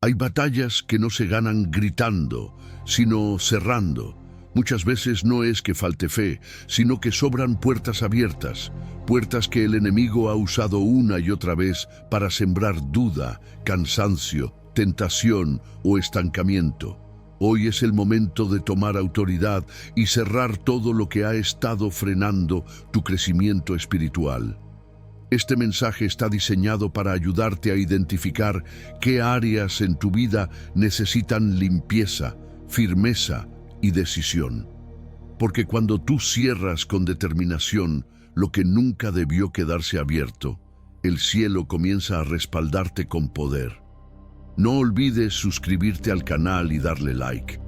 Hay batallas que no se ganan gritando, sino cerrando. Muchas veces no es que falte fe, sino que sobran puertas abiertas, puertas que el enemigo ha usado una y otra vez para sembrar duda, cansancio, tentación o estancamiento. Hoy es el momento de tomar autoridad y cerrar todo lo que ha estado frenando tu crecimiento espiritual. Este mensaje está diseñado para ayudarte a identificar qué áreas en tu vida necesitan limpieza, firmeza y decisión. Porque cuando tú cierras con determinación lo que nunca debió quedarse abierto, el cielo comienza a respaldarte con poder. No olvides suscribirte al canal y darle like.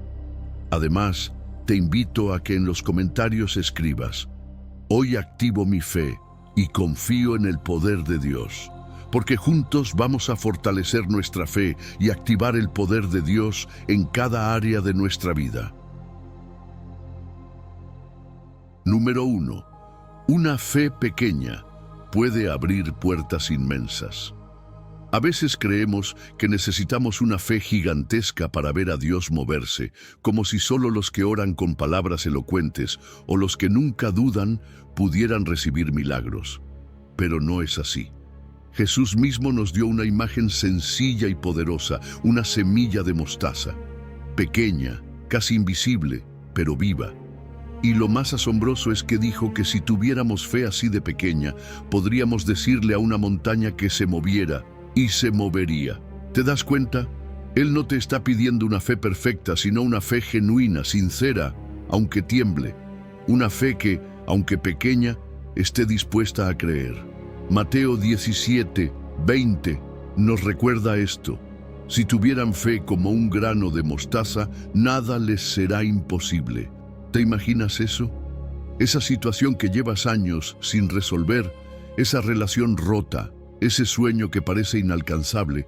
Además, te invito a que en los comentarios escribas: hoy activo mi fe y confío en el poder de Dios, porque juntos vamos a fortalecer nuestra fe y activar el poder de Dios en cada área de nuestra vida. Número 1. Una fe pequeña puede abrir puertas inmensas. A veces creemos que necesitamos una fe gigantesca para ver a Dios moverse, como si solo los que oran con palabras elocuentes o los que nunca dudan pudieran recibir milagros. Pero no es así. Jesús mismo nos dio una imagen sencilla y poderosa, una semilla de mostaza, pequeña, casi invisible, pero viva. Y lo más asombroso es que dijo que si tuviéramos fe así de pequeña, podríamos decirle a una montaña que se moviera, y se movería. ¿Te das cuenta? Él no te está pidiendo una fe perfecta, sino una fe genuina, sincera, aunque tiemble. Una fe que, aunque pequeña, esté dispuesta a creer. Mateo 17:20 nos recuerda esto. Si tuvieran fe como un grano de mostaza, nada les será imposible. ¿Te imaginas eso? Esa situación que llevas años sin resolver, esa relación rota, ese sueño que parece inalcanzable,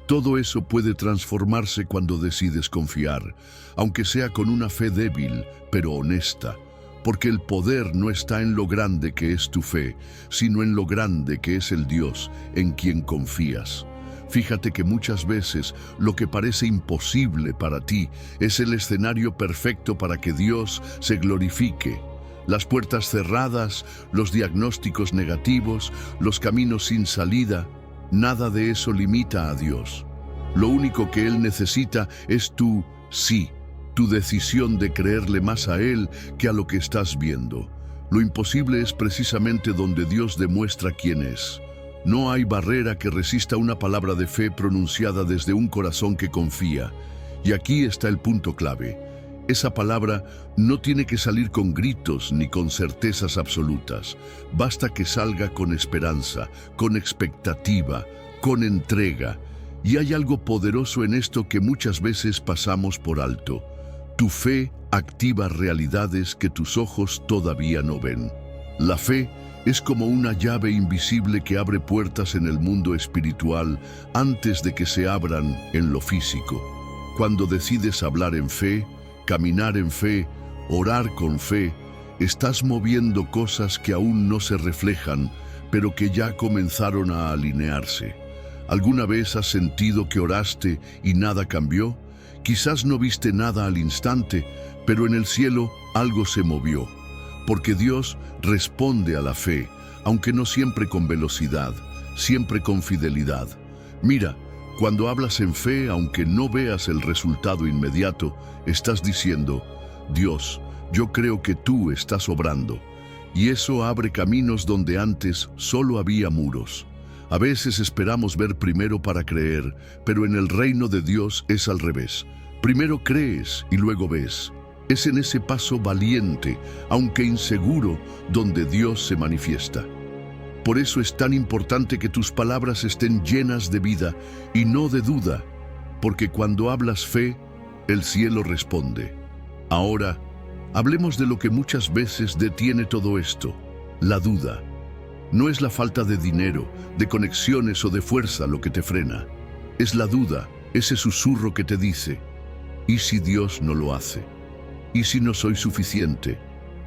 todo eso puede transformarse cuando decides confiar, aunque sea con una fe débil, pero honesta, porque el poder no está en lo grande que es tu fe, sino en lo grande que es el Dios en quien confías. Fíjate que muchas veces lo que parece imposible para ti es el escenario perfecto para que Dios se glorifique. Las puertas cerradas, los diagnósticos negativos, los caminos sin salida, nada de eso limita a Dios. Lo único que Él necesita es tu sí, tu decisión de creerle más a Él que a lo que estás viendo. Lo imposible es precisamente donde Dios demuestra quién es. No hay barrera que resista una palabra de fe pronunciada desde un corazón que confía. Y aquí está el punto clave. Esa palabra no tiene que salir con gritos ni con certezas absolutas. Basta que salga con esperanza, con expectativa, con entrega. Y hay algo poderoso en esto que muchas veces pasamos por alto. Tu fe activa realidades que tus ojos todavía no ven. La fe es como una llave invisible que abre puertas en el mundo espiritual antes de que se abran en lo físico. Cuando decides hablar en fe, caminar en fe, orar con fe, estás moviendo cosas que aún no se reflejan, pero que ya comenzaron a alinearse. ¿Alguna vez has sentido que oraste y nada cambió? Quizás no viste nada al instante, pero en el cielo algo se movió. Porque Dios responde a la fe, aunque no siempre con velocidad, siempre con fidelidad. Mira, cuando hablas en fe, aunque no veas el resultado inmediato, estás diciendo: Dios, yo creo que tú estás obrando. Y eso abre caminos donde antes solo había muros. A veces esperamos ver primero para creer, pero en el reino de Dios es al revés. Primero crees y luego ves. Es en ese paso valiente, aunque inseguro, donde Dios se manifiesta. Por eso es tan importante que tus palabras estén llenas de vida y no de duda, porque cuando hablas fe, el cielo responde. Ahora, hablemos de lo que muchas veces detiene todo esto: la duda. No es la falta de dinero, de conexiones o de fuerza lo que te frena. Es la duda, ese susurro que te dice: ¿y si Dios no lo hace? ¿Y si no soy suficiente?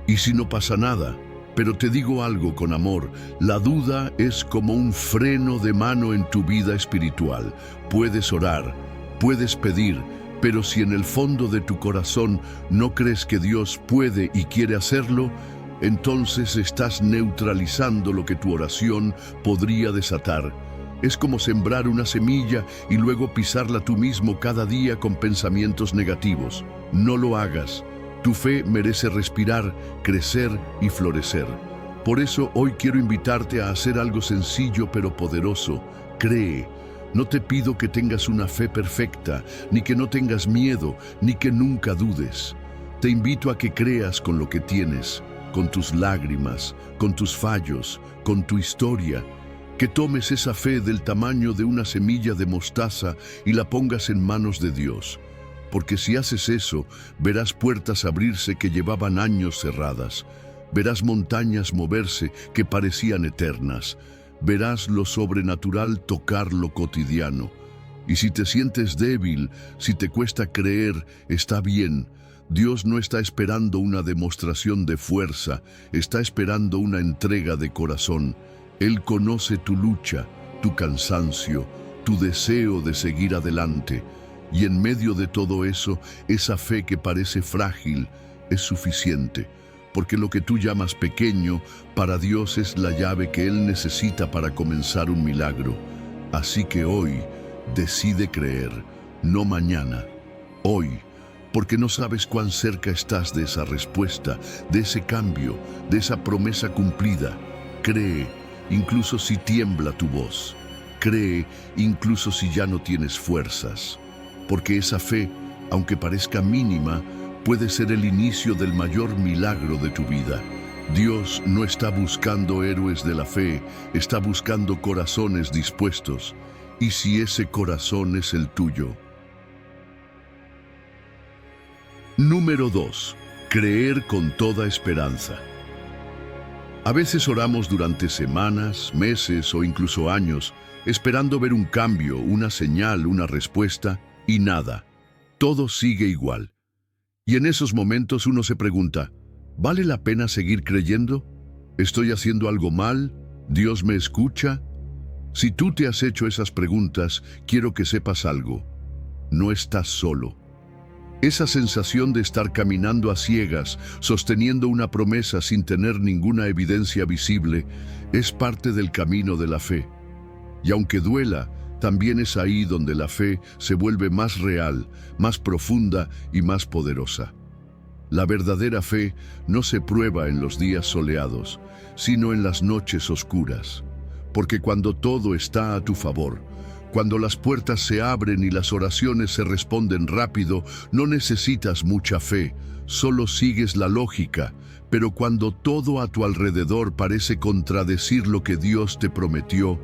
¿Y si no pasa nada? Pero te digo algo con amor: la duda es como un freno de mano en tu vida espiritual. Puedes orar, Puedes pedir, pero si en el fondo de tu corazón no crees que Dios puede y quiere hacerlo, entonces estás neutralizando lo que tu oración podría desatar. Es como sembrar una semilla y luego pisarla tú mismo cada día con pensamientos negativos. No lo hagas. Tu fe merece respirar, crecer y florecer. Por eso hoy quiero invitarte a hacer algo sencillo pero poderoso. Cree. No te pido que tengas una fe perfecta, ni que no tengas miedo, ni que nunca dudes. Te invito a que creas con lo que tienes, con tus lágrimas, con tus fallos, con tu historia. Que tomes esa fe del tamaño de una semilla de mostaza y la pongas en manos de Dios. Porque si haces eso, verás puertas abrirse que llevaban años cerradas. Verás montañas moverse que parecían eternas. Verás lo sobrenatural tocar lo cotidiano. Y si te sientes débil, si te cuesta creer, está bien. Dios no está esperando una demostración de fuerza, está esperando una entrega de corazón. Él conoce tu lucha, tu cansancio, tu deseo de seguir adelante. Y en medio de todo eso, esa fe que parece frágil es suficiente. Porque lo que tú llamas pequeño, para Dios es la llave que Él necesita para comenzar un milagro. Así que hoy, decide creer, no mañana, hoy, porque no sabes cuán cerca estás de esa respuesta, de ese cambio, de esa promesa cumplida. Cree, incluso si tiembla tu voz. Cree, incluso si ya no tienes fuerzas. Porque esa fe, aunque parezca mínima, puede ser el inicio del mayor milagro de tu vida. Dios no está buscando héroes de la fe, está buscando corazones dispuestos. Y si ese corazón es el tuyo. Número 2. Creer con toda esperanza. A veces oramos durante semanas, meses o incluso años, esperando ver un cambio, una señal, una respuesta, y nada. Todo sigue igual. Y en esos momentos uno se pregunta, ¿vale la pena seguir creyendo? ¿Estoy haciendo algo mal? ¿Dios me escucha? Si tú te has hecho esas preguntas, quiero que sepas algo. No estás solo. Esa sensación de estar caminando a ciegas, sosteniendo una promesa sin tener ninguna evidencia visible, es parte del camino de la fe. Y aunque duela, también es ahí donde la fe se vuelve más real, más profunda y más poderosa. La verdadera fe no se prueba en los días soleados, sino en las noches oscuras. Porque cuando todo está a tu favor, cuando las puertas se abren y las oraciones se responden rápido, no necesitas mucha fe, solo sigues la lógica. Pero cuando todo a tu alrededor parece contradecir lo que Dios te prometió,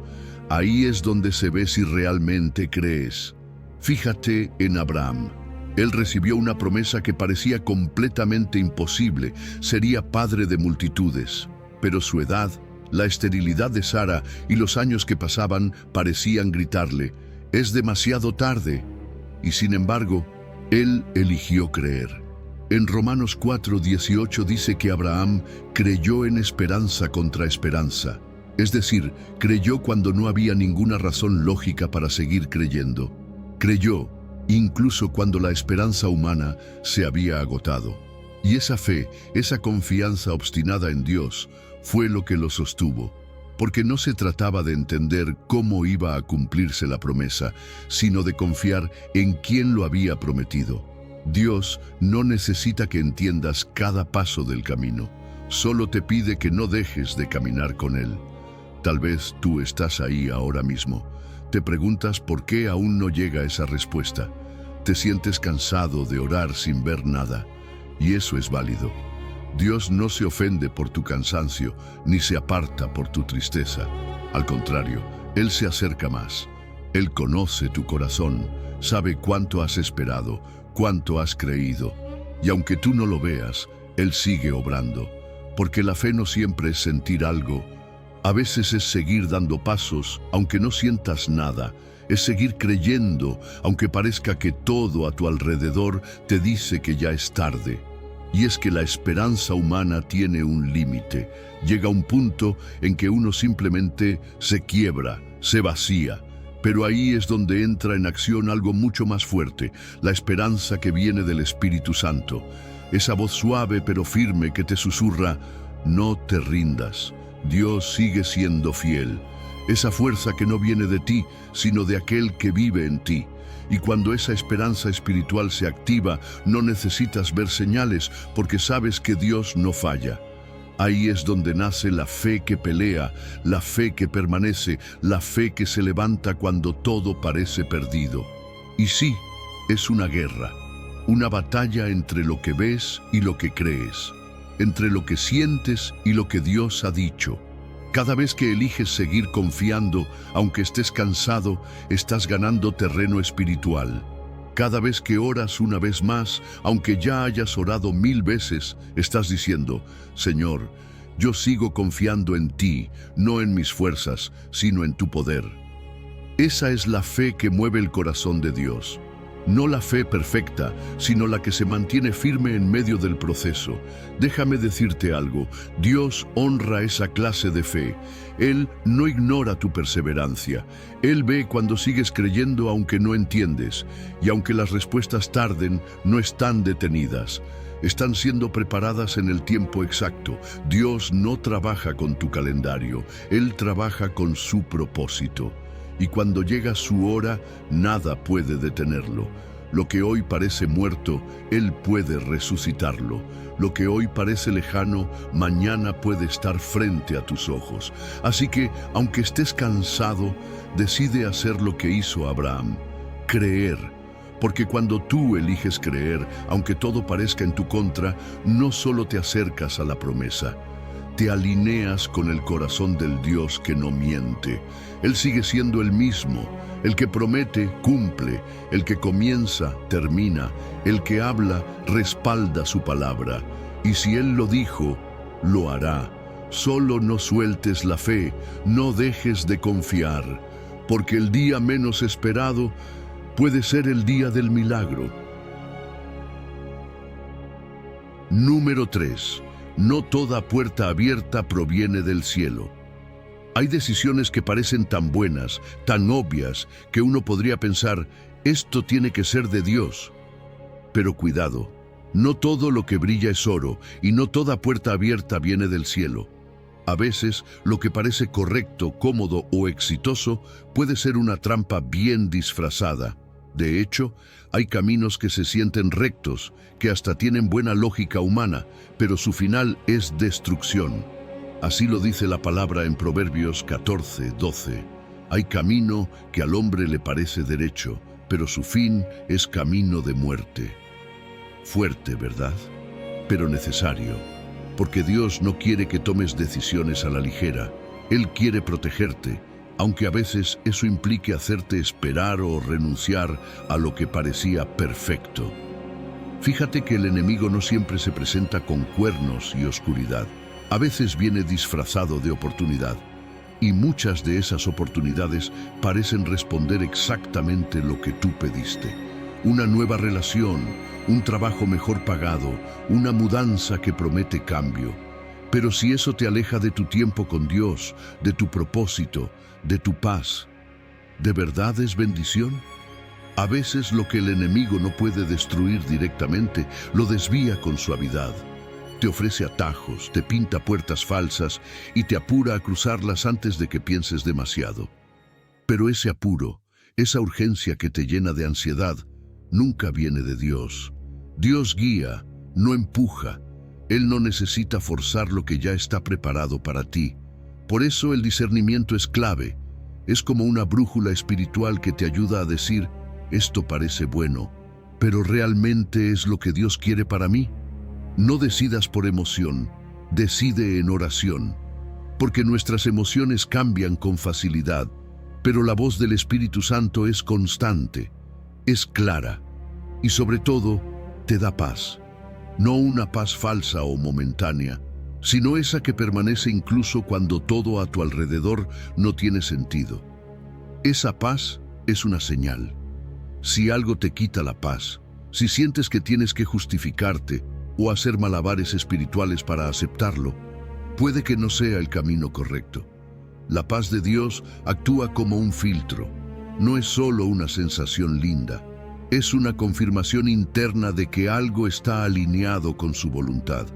ahí es donde se ve si realmente crees. Fíjate en Abraham. Él recibió una promesa que parecía completamente imposible, sería padre de multitudes. Pero su edad, la esterilidad de Sara y los años que pasaban parecían gritarle, «Es demasiado tarde». Y sin embargo, él eligió creer. En Romanos 4:18 dice que Abraham creyó en esperanza contra esperanza. Es decir, creyó cuando no había ninguna razón lógica para seguir creyendo. Creyó, incluso cuando la esperanza humana se había agotado. Y esa fe, esa confianza obstinada en Dios, fue lo que lo sostuvo. Porque no se trataba de entender cómo iba a cumplirse la promesa, sino de confiar en quién lo había prometido. Dios no necesita que entiendas cada paso del camino. Solo te pide que no dejes de caminar con Él. Tal vez tú estás ahí ahora mismo. Te preguntas por qué aún no llega esa respuesta. Te sientes cansado de orar sin ver nada. Y eso es válido. Dios no se ofende por tu cansancio, ni se aparta por tu tristeza. Al contrario, Él se acerca más. Él conoce tu corazón, sabe cuánto has esperado, cuánto has creído. Y aunque tú no lo veas, Él sigue obrando. Porque la fe no siempre es sentir algo. A veces es seguir dando pasos, aunque no sientas nada. Es seguir creyendo, aunque parezca que todo a tu alrededor te dice que ya es tarde. Y es que la esperanza humana tiene un límite. Llega un punto en que uno simplemente se quiebra, se vacía. Pero ahí es donde entra en acción algo mucho más fuerte, la esperanza que viene del Espíritu Santo. Esa voz suave pero firme que te susurra: no te rindas, Dios sigue siendo fiel. Esa fuerza que no viene de ti, sino de aquel que vive en ti. Y cuando esa esperanza espiritual se activa, no necesitas ver señales porque sabes que Dios no falla. Ahí es donde nace la fe que pelea, la fe que permanece, la fe que se levanta cuando todo parece perdido. Y sí, es una guerra, una batalla entre lo que ves y lo que crees, entre lo que sientes y lo que Dios ha dicho. Cada vez que eliges seguir confiando, aunque estés cansado, estás ganando terreno espiritual. Cada vez que oras una vez más, aunque ya hayas orado 1000 veces, estás diciendo: Señor, yo sigo confiando en ti, no en mis fuerzas, sino en tu poder. Esa es la fe que mueve el corazón de Dios. No la fe perfecta, sino la que se mantiene firme en medio del proceso. Déjame decirte algo: Dios honra esa clase de fe. Él no ignora tu perseverancia. Él ve cuando sigues creyendo aunque no entiendes. Y aunque las respuestas tarden, no están detenidas. Están siendo preparadas en el tiempo exacto. Dios no trabaja con tu calendario. Él trabaja con su propósito. Y cuando llega su hora, nada puede detenerlo. Lo que hoy parece muerto, Él puede resucitarlo. Lo que hoy parece lejano, mañana puede estar frente a tus ojos. Así que, aunque estés cansado, decide hacer lo que hizo Abraham: creer. Porque cuando tú eliges creer, aunque todo parezca en tu contra, no solo te acercas a la promesa, te alineas con el corazón del Dios que no miente. Él sigue siendo el mismo, el que promete, cumple, el que comienza, termina, el que habla, respalda su palabra. Y si Él lo dijo, lo hará. Solo no sueltes la fe, no dejes de confiar, porque el día menos esperado puede ser el día del milagro. Número 3. No toda puerta abierta proviene del cielo. Hay decisiones que parecen tan buenas, tan obvias, que uno podría pensar: esto tiene que ser de Dios. Pero cuidado, no todo lo que brilla es oro, y no toda puerta abierta viene del cielo. A veces, lo que parece correcto, cómodo o exitoso puede ser una trampa bien disfrazada. De hecho, hay caminos que se sienten rectos, que hasta tienen buena lógica humana, pero su final es destrucción. Así lo dice la palabra en Proverbios 14:12. Hay camino que al hombre le parece derecho, pero su fin es camino de muerte. Fuerte, ¿verdad? Pero necesario, porque Dios no quiere que tomes decisiones a la ligera. Él quiere protegerte, aunque a veces eso implique hacerte esperar o renunciar a lo que parecía perfecto. Fíjate que el enemigo no siempre se presenta con cuernos y oscuridad. A veces viene disfrazado de oportunidad. Y muchas de esas oportunidades parecen responder exactamente lo que tú pediste. Una nueva relación, un trabajo mejor pagado, una mudanza que promete cambio. Pero si eso te aleja de tu tiempo con Dios, de tu propósito, de tu paz, ¿de verdad es bendición? A veces lo que el enemigo no puede destruir directamente, lo desvía con suavidad. Te ofrece atajos, te pinta puertas falsas y te apura a cruzarlas antes de que pienses demasiado. Pero ese apuro, esa urgencia que te llena de ansiedad, nunca viene de Dios. Dios guía, no empuja. Él no necesita forzar lo que ya está preparado para ti. Por eso el discernimiento es clave. Es como una brújula espiritual que te ayuda a decir: esto parece bueno, pero ¿realmente es lo que Dios quiere para mí? No decidas por emoción, decide en oración, porque nuestras emociones cambian con facilidad, pero la voz del Espíritu Santo es constante, es clara y sobre todo te da paz. No una paz falsa o momentánea, sino esa que permanece incluso cuando todo a tu alrededor no tiene sentido. Esa paz es una señal. Si algo te quita la paz, si sientes que tienes que justificarte o hacer malabares espirituales para aceptarlo, puede que no sea el camino correcto. La paz de Dios actúa como un filtro. no es solo una sensación linda, es una confirmación interna de que algo está alineado con su voluntad.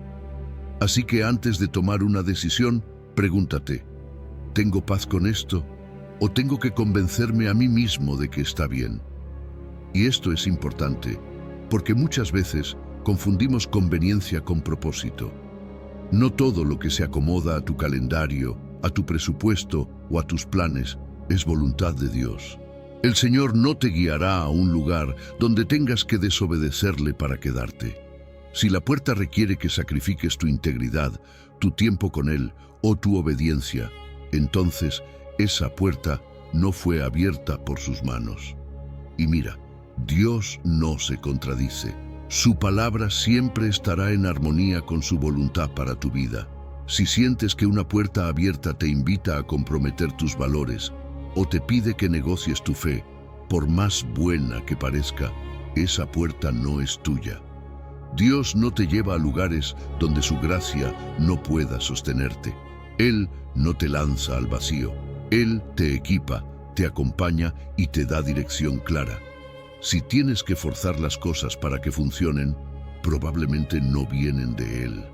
Así que antes de tomar una decisión, pregúntate, ¿tengo paz con esto? ¿O tengo que convencerme a mí mismo de que está bien? Y esto es importante, porque muchas veces confundimos conveniencia con propósito. No todo lo que se acomoda a tu calendario, a tu presupuesto o a tus planes es voluntad de Dios. El Señor no te guiará a un lugar donde tengas que desobedecerle para quedarte. Si la puerta requiere que sacrifiques tu integridad, tu tiempo con Él o tu obediencia, entonces esa puerta no fue abierta por sus manos. Y mira, Dios no se contradice. Su palabra siempre estará en armonía con su voluntad para tu vida. Si sientes que una puerta abierta te invita a comprometer tus valores o te pide que negocies tu fe, por más buena que parezca, esa puerta no es tuya. Dios no te lleva a lugares donde su gracia no pueda sostenerte. Él no te lanza al vacío. Él te equipa, te acompaña y te da dirección clara. Si tienes que forzar las cosas para que funcionen, probablemente no vienen de Él.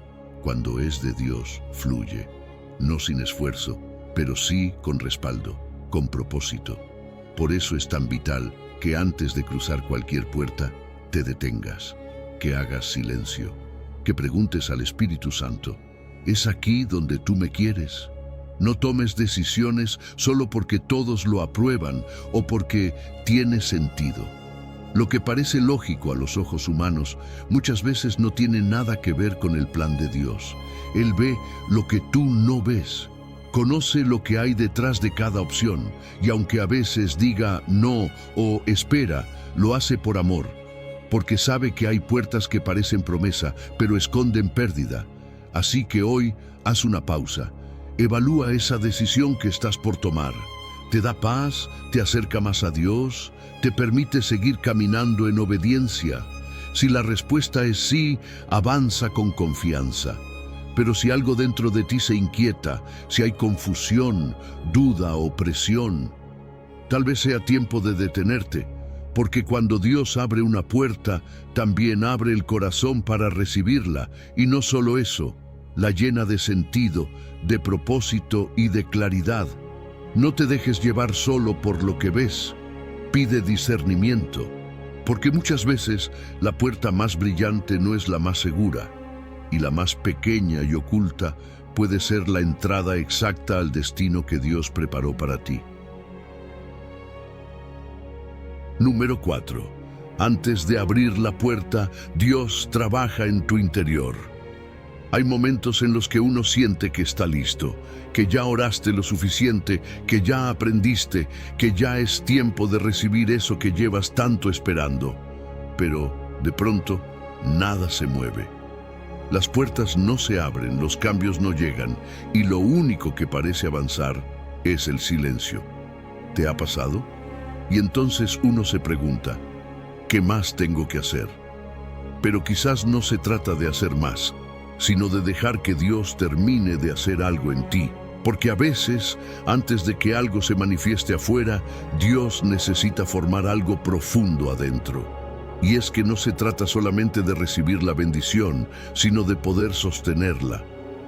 Cuando es de Dios, fluye, no sin esfuerzo, pero sí con respaldo, con propósito. Por eso es tan vital que antes de cruzar cualquier puerta, te detengas, que hagas silencio, que preguntes al Espíritu Santo, ¿es aquí donde tú me quieres? No tomes decisiones solo porque todos lo aprueban o porque tiene sentido. Lo que parece lógico a los ojos humanos muchas veces no tiene nada que ver con el plan de Dios. Él ve lo que tú no ves. Conoce lo que hay detrás de cada opción y aunque a veces diga no o espera, lo hace por amor, porque sabe que hay puertas que parecen promesa, pero esconden pérdida. Así que hoy haz una pausa. Evalúa esa decisión que estás por tomar. ¿Te da paz? ¿Te acerca más a Dios? ¿Te permite seguir caminando en obediencia? Si la respuesta es sí, avanza con confianza. Pero si algo dentro de ti se inquieta, si hay confusión, duda o presión, tal vez sea tiempo de detenerte, porque cuando Dios abre una puerta, también abre el corazón para recibirla, y no solo eso, la llena de sentido, de propósito y de claridad. No te dejes llevar solo por lo que ves. Pide discernimiento, porque muchas veces la puerta más brillante no es la más segura, y la más pequeña y oculta puede ser la entrada exacta al destino que Dios preparó para ti. Número 4. Antes de abrir la puerta, Dios trabaja en tu interior. Hay momentos en los que uno siente que está listo, que ya oraste lo suficiente, que ya aprendiste, que ya es tiempo de recibir eso que llevas tanto esperando. Pero, de pronto, nada se mueve. Las puertas no se abren, los cambios no llegan, y lo único que parece avanzar es el silencio. ¿Te ha pasado? Y entonces uno se pregunta, ¿qué más tengo que hacer? Pero quizás no se trata de hacer más, sino de dejar que Dios termine de hacer algo en ti. Porque a veces, antes de que algo se manifieste afuera, Dios necesita formar algo profundo adentro. Y es que no se trata solamente de recibir la bendición, sino de poder sostenerla.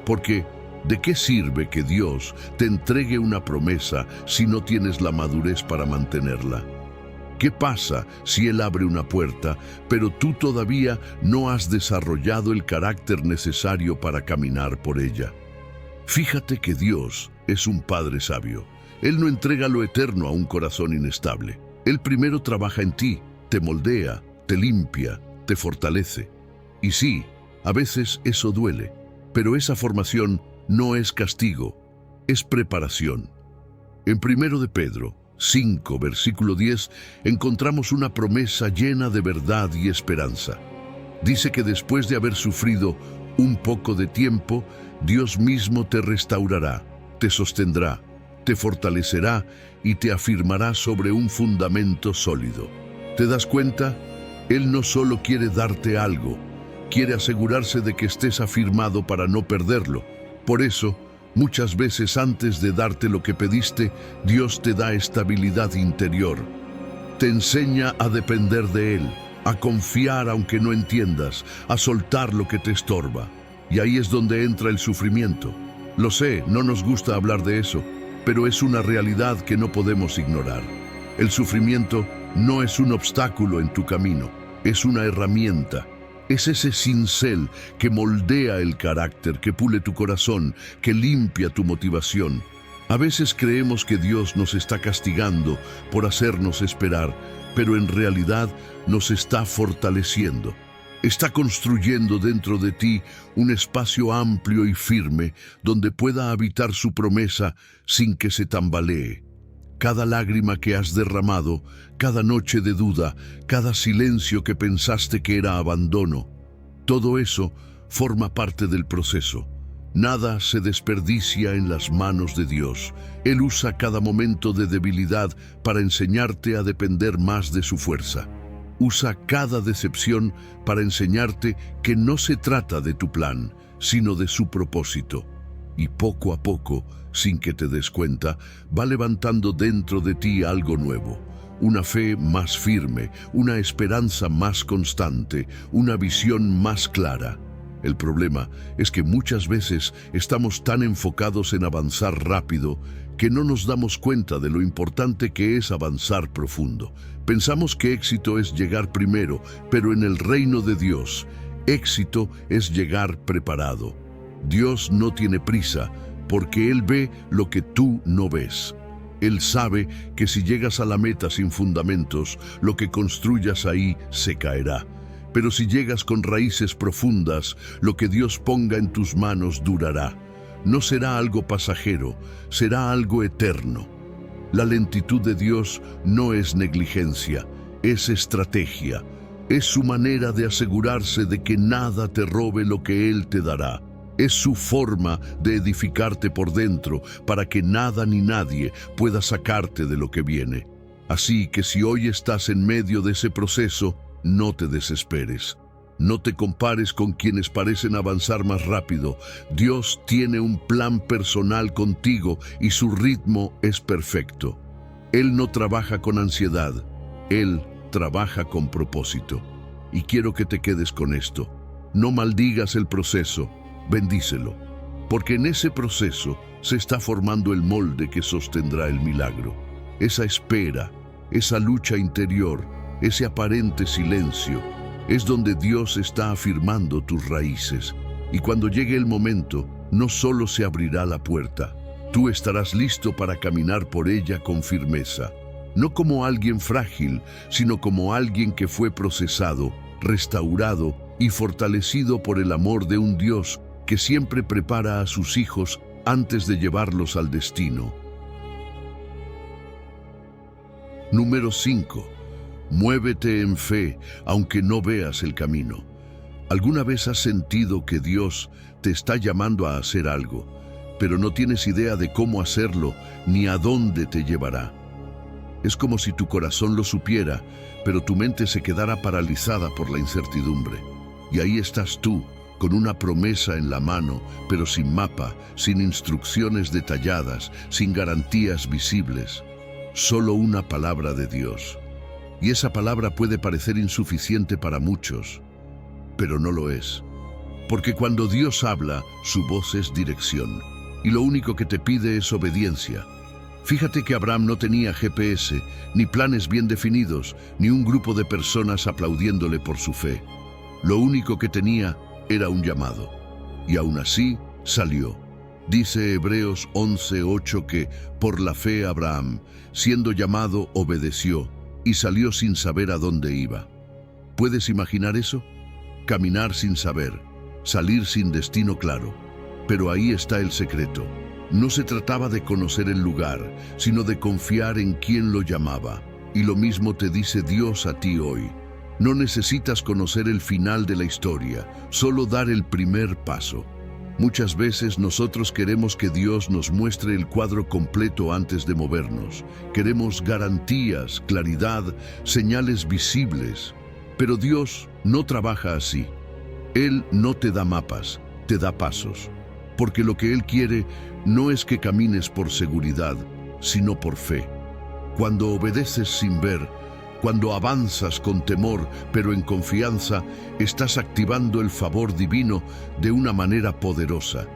Porque, ¿de qué sirve que Dios te entregue una promesa si no tienes la madurez para mantenerla? ¿Qué pasa si Él abre una puerta, pero tú todavía no has desarrollado el carácter necesario para caminar por ella? Fíjate que Dios es un Padre sabio. Él no entrega lo eterno a un corazón inestable. Él primero trabaja en ti, te moldea, te limpia, te fortalece. Y sí, a veces eso duele, pero esa formación no es castigo, es preparación. En 1 de Pedro 5, versículo 10, encontramos una promesa llena de verdad y esperanza. Dice que después de haber sufrido un poco de tiempo, Dios mismo te restaurará, te sostendrá, te fortalecerá y te afirmará sobre un fundamento sólido. ¿Te das cuenta? Él no solo quiere darte algo, quiere asegurarse de que estés afirmado para no perderlo. Por eso, Muchas veces antes de darte lo que pediste, Dios te da estabilidad interior. Te enseña a depender de Él, a confiar aunque no entiendas, a soltar lo que te estorba. Y ahí es donde entra el sufrimiento. Lo sé, no nos gusta hablar de eso, pero es una realidad que no podemos ignorar. El sufrimiento no es un obstáculo en tu camino, es una herramienta. Es ese cincel que moldea el carácter, que pule tu corazón, que limpia tu motivación. A veces creemos que Dios nos está castigando por hacernos esperar, pero en realidad nos está fortaleciendo. Está construyendo dentro de ti un espacio amplio y firme donde pueda habitar su promesa sin que se tambalee. Cada lágrima que has derramado, cada noche de duda, cada silencio que pensaste que era abandono, todo eso forma parte del proceso. Nada se desperdicia en las manos de Dios. Él usa cada momento de debilidad para enseñarte a depender más de su fuerza. Usa cada decepción para enseñarte que no se trata de tu plan, sino de su propósito. Y poco a poco, sin que te des cuenta, va levantando dentro de ti algo nuevo. Una fe más firme, una esperanza más constante, una visión más clara. El problema es que muchas veces estamos tan enfocados en avanzar rápido que no nos damos cuenta de lo importante que es avanzar profundo. Pensamos que éxito es llegar primero, pero en el reino de Dios, éxito es llegar preparado. Dios no tiene prisa, porque Él ve lo que tú no ves. Él sabe que si llegas a la meta sin fundamentos, lo que construyas ahí se caerá. Pero si llegas con raíces profundas, lo que Dios ponga en tus manos durará. No será algo pasajero, será algo eterno. La lentitud de Dios no es negligencia, es estrategia. Es su manera de asegurarse de que nada te robe lo que Él te dará. Es su forma de edificarte por dentro para que nada ni nadie pueda sacarte de lo que viene. Así que si hoy estás en medio de ese proceso, no te desesperes. No te compares con quienes parecen avanzar más rápido. Dios tiene un plan personal contigo y su ritmo es perfecto. Él no trabaja con ansiedad, Él trabaja con propósito. Y quiero que te quedes con esto. No maldigas el proceso, bendícelo, porque en ese proceso se está formando el molde que sostendrá el milagro. Esa espera, esa lucha interior, ese aparente silencio, es donde Dios está afirmando tus raíces. Y cuando llegue el momento, no solo se abrirá la puerta, tú estarás listo para caminar por ella con firmeza. No como alguien frágil, sino como alguien que fue procesado, restaurado y fortalecido por el amor de un Dios que siempre prepara a sus hijos antes de llevarlos al destino. Número 5. Muévete en fe, aunque no veas el camino. ¿Alguna vez has sentido que Dios te está llamando a hacer algo, pero no tienes idea de cómo hacerlo ni a dónde te llevará? Es como si tu corazón lo supiera, pero tu mente se quedara paralizada por la incertidumbre. Y ahí estás tú, con una promesa en la mano, pero sin mapa, sin instrucciones detalladas, sin garantías visibles. Solo una palabra de Dios. Y esa palabra puede parecer insuficiente para muchos, pero no lo es. Porque cuando Dios habla, su voz es dirección, y lo único que te pide es obediencia. Fíjate que Abraham no tenía GPS, ni planes bien definidos, ni un grupo de personas aplaudiéndole por su fe. Lo único que tenía era un llamado, y aún así salió. Dice Hebreos 11:8 que, por la fe Abraham, siendo llamado, obedeció, y salió sin saber a dónde iba. ¿Puedes imaginar eso? Caminar sin saber, salir sin destino claro. Pero ahí está el secreto. No se trataba de conocer el lugar, sino de confiar en quien lo llamaba. Y lo mismo te dice Dios a ti hoy. No necesitas conocer el final de la historia, solo dar el primer paso. Muchas veces nosotros queremos que Dios nos muestre el cuadro completo antes de movernos. Queremos garantías, claridad, señales visibles. Pero Dios no trabaja así. Él no te da mapas, te da pasos. porque lo que Él quiere no es que camines por seguridad, sino por fe. Cuando obedeces sin ver, cuando avanzas con temor, pero en confianza, estás activando el favor divino de una manera poderosa.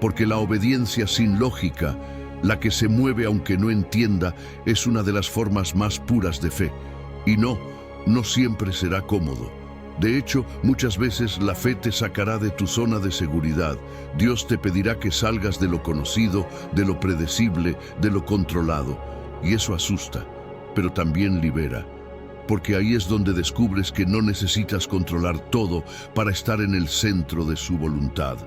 Porque la obediencia sin lógica, la que se mueve aunque no entienda, es una de las formas más puras de fe. Y no siempre será cómodo. De hecho, muchas veces la fe te sacará de tu zona de seguridad. Dios te pedirá que salgas de lo conocido, de lo predecible, de lo controlado. Y eso asusta, pero también libera. Porque ahí es donde descubres que no necesitas controlar todo para estar en el centro de su voluntad.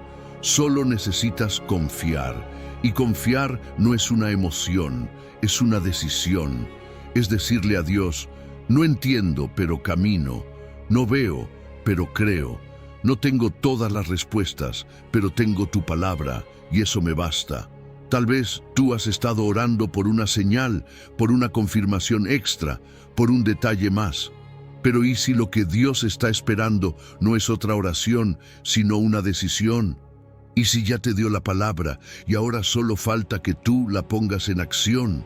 Solo necesitas confiar. Y confiar no es una emoción, es una decisión. Es decirle a Dios: no entiendo, pero camino. No veo, pero creo. No tengo todas las respuestas, pero tengo tu palabra, y eso me basta. Tal vez tú has estado orando por una señal, por una confirmación extra, por un detalle más. Pero ¿y si lo que Dios está esperando no es otra oración, sino una decisión? ¿Y si ya te dio la palabra y ahora solo falta que tú la pongas en acción?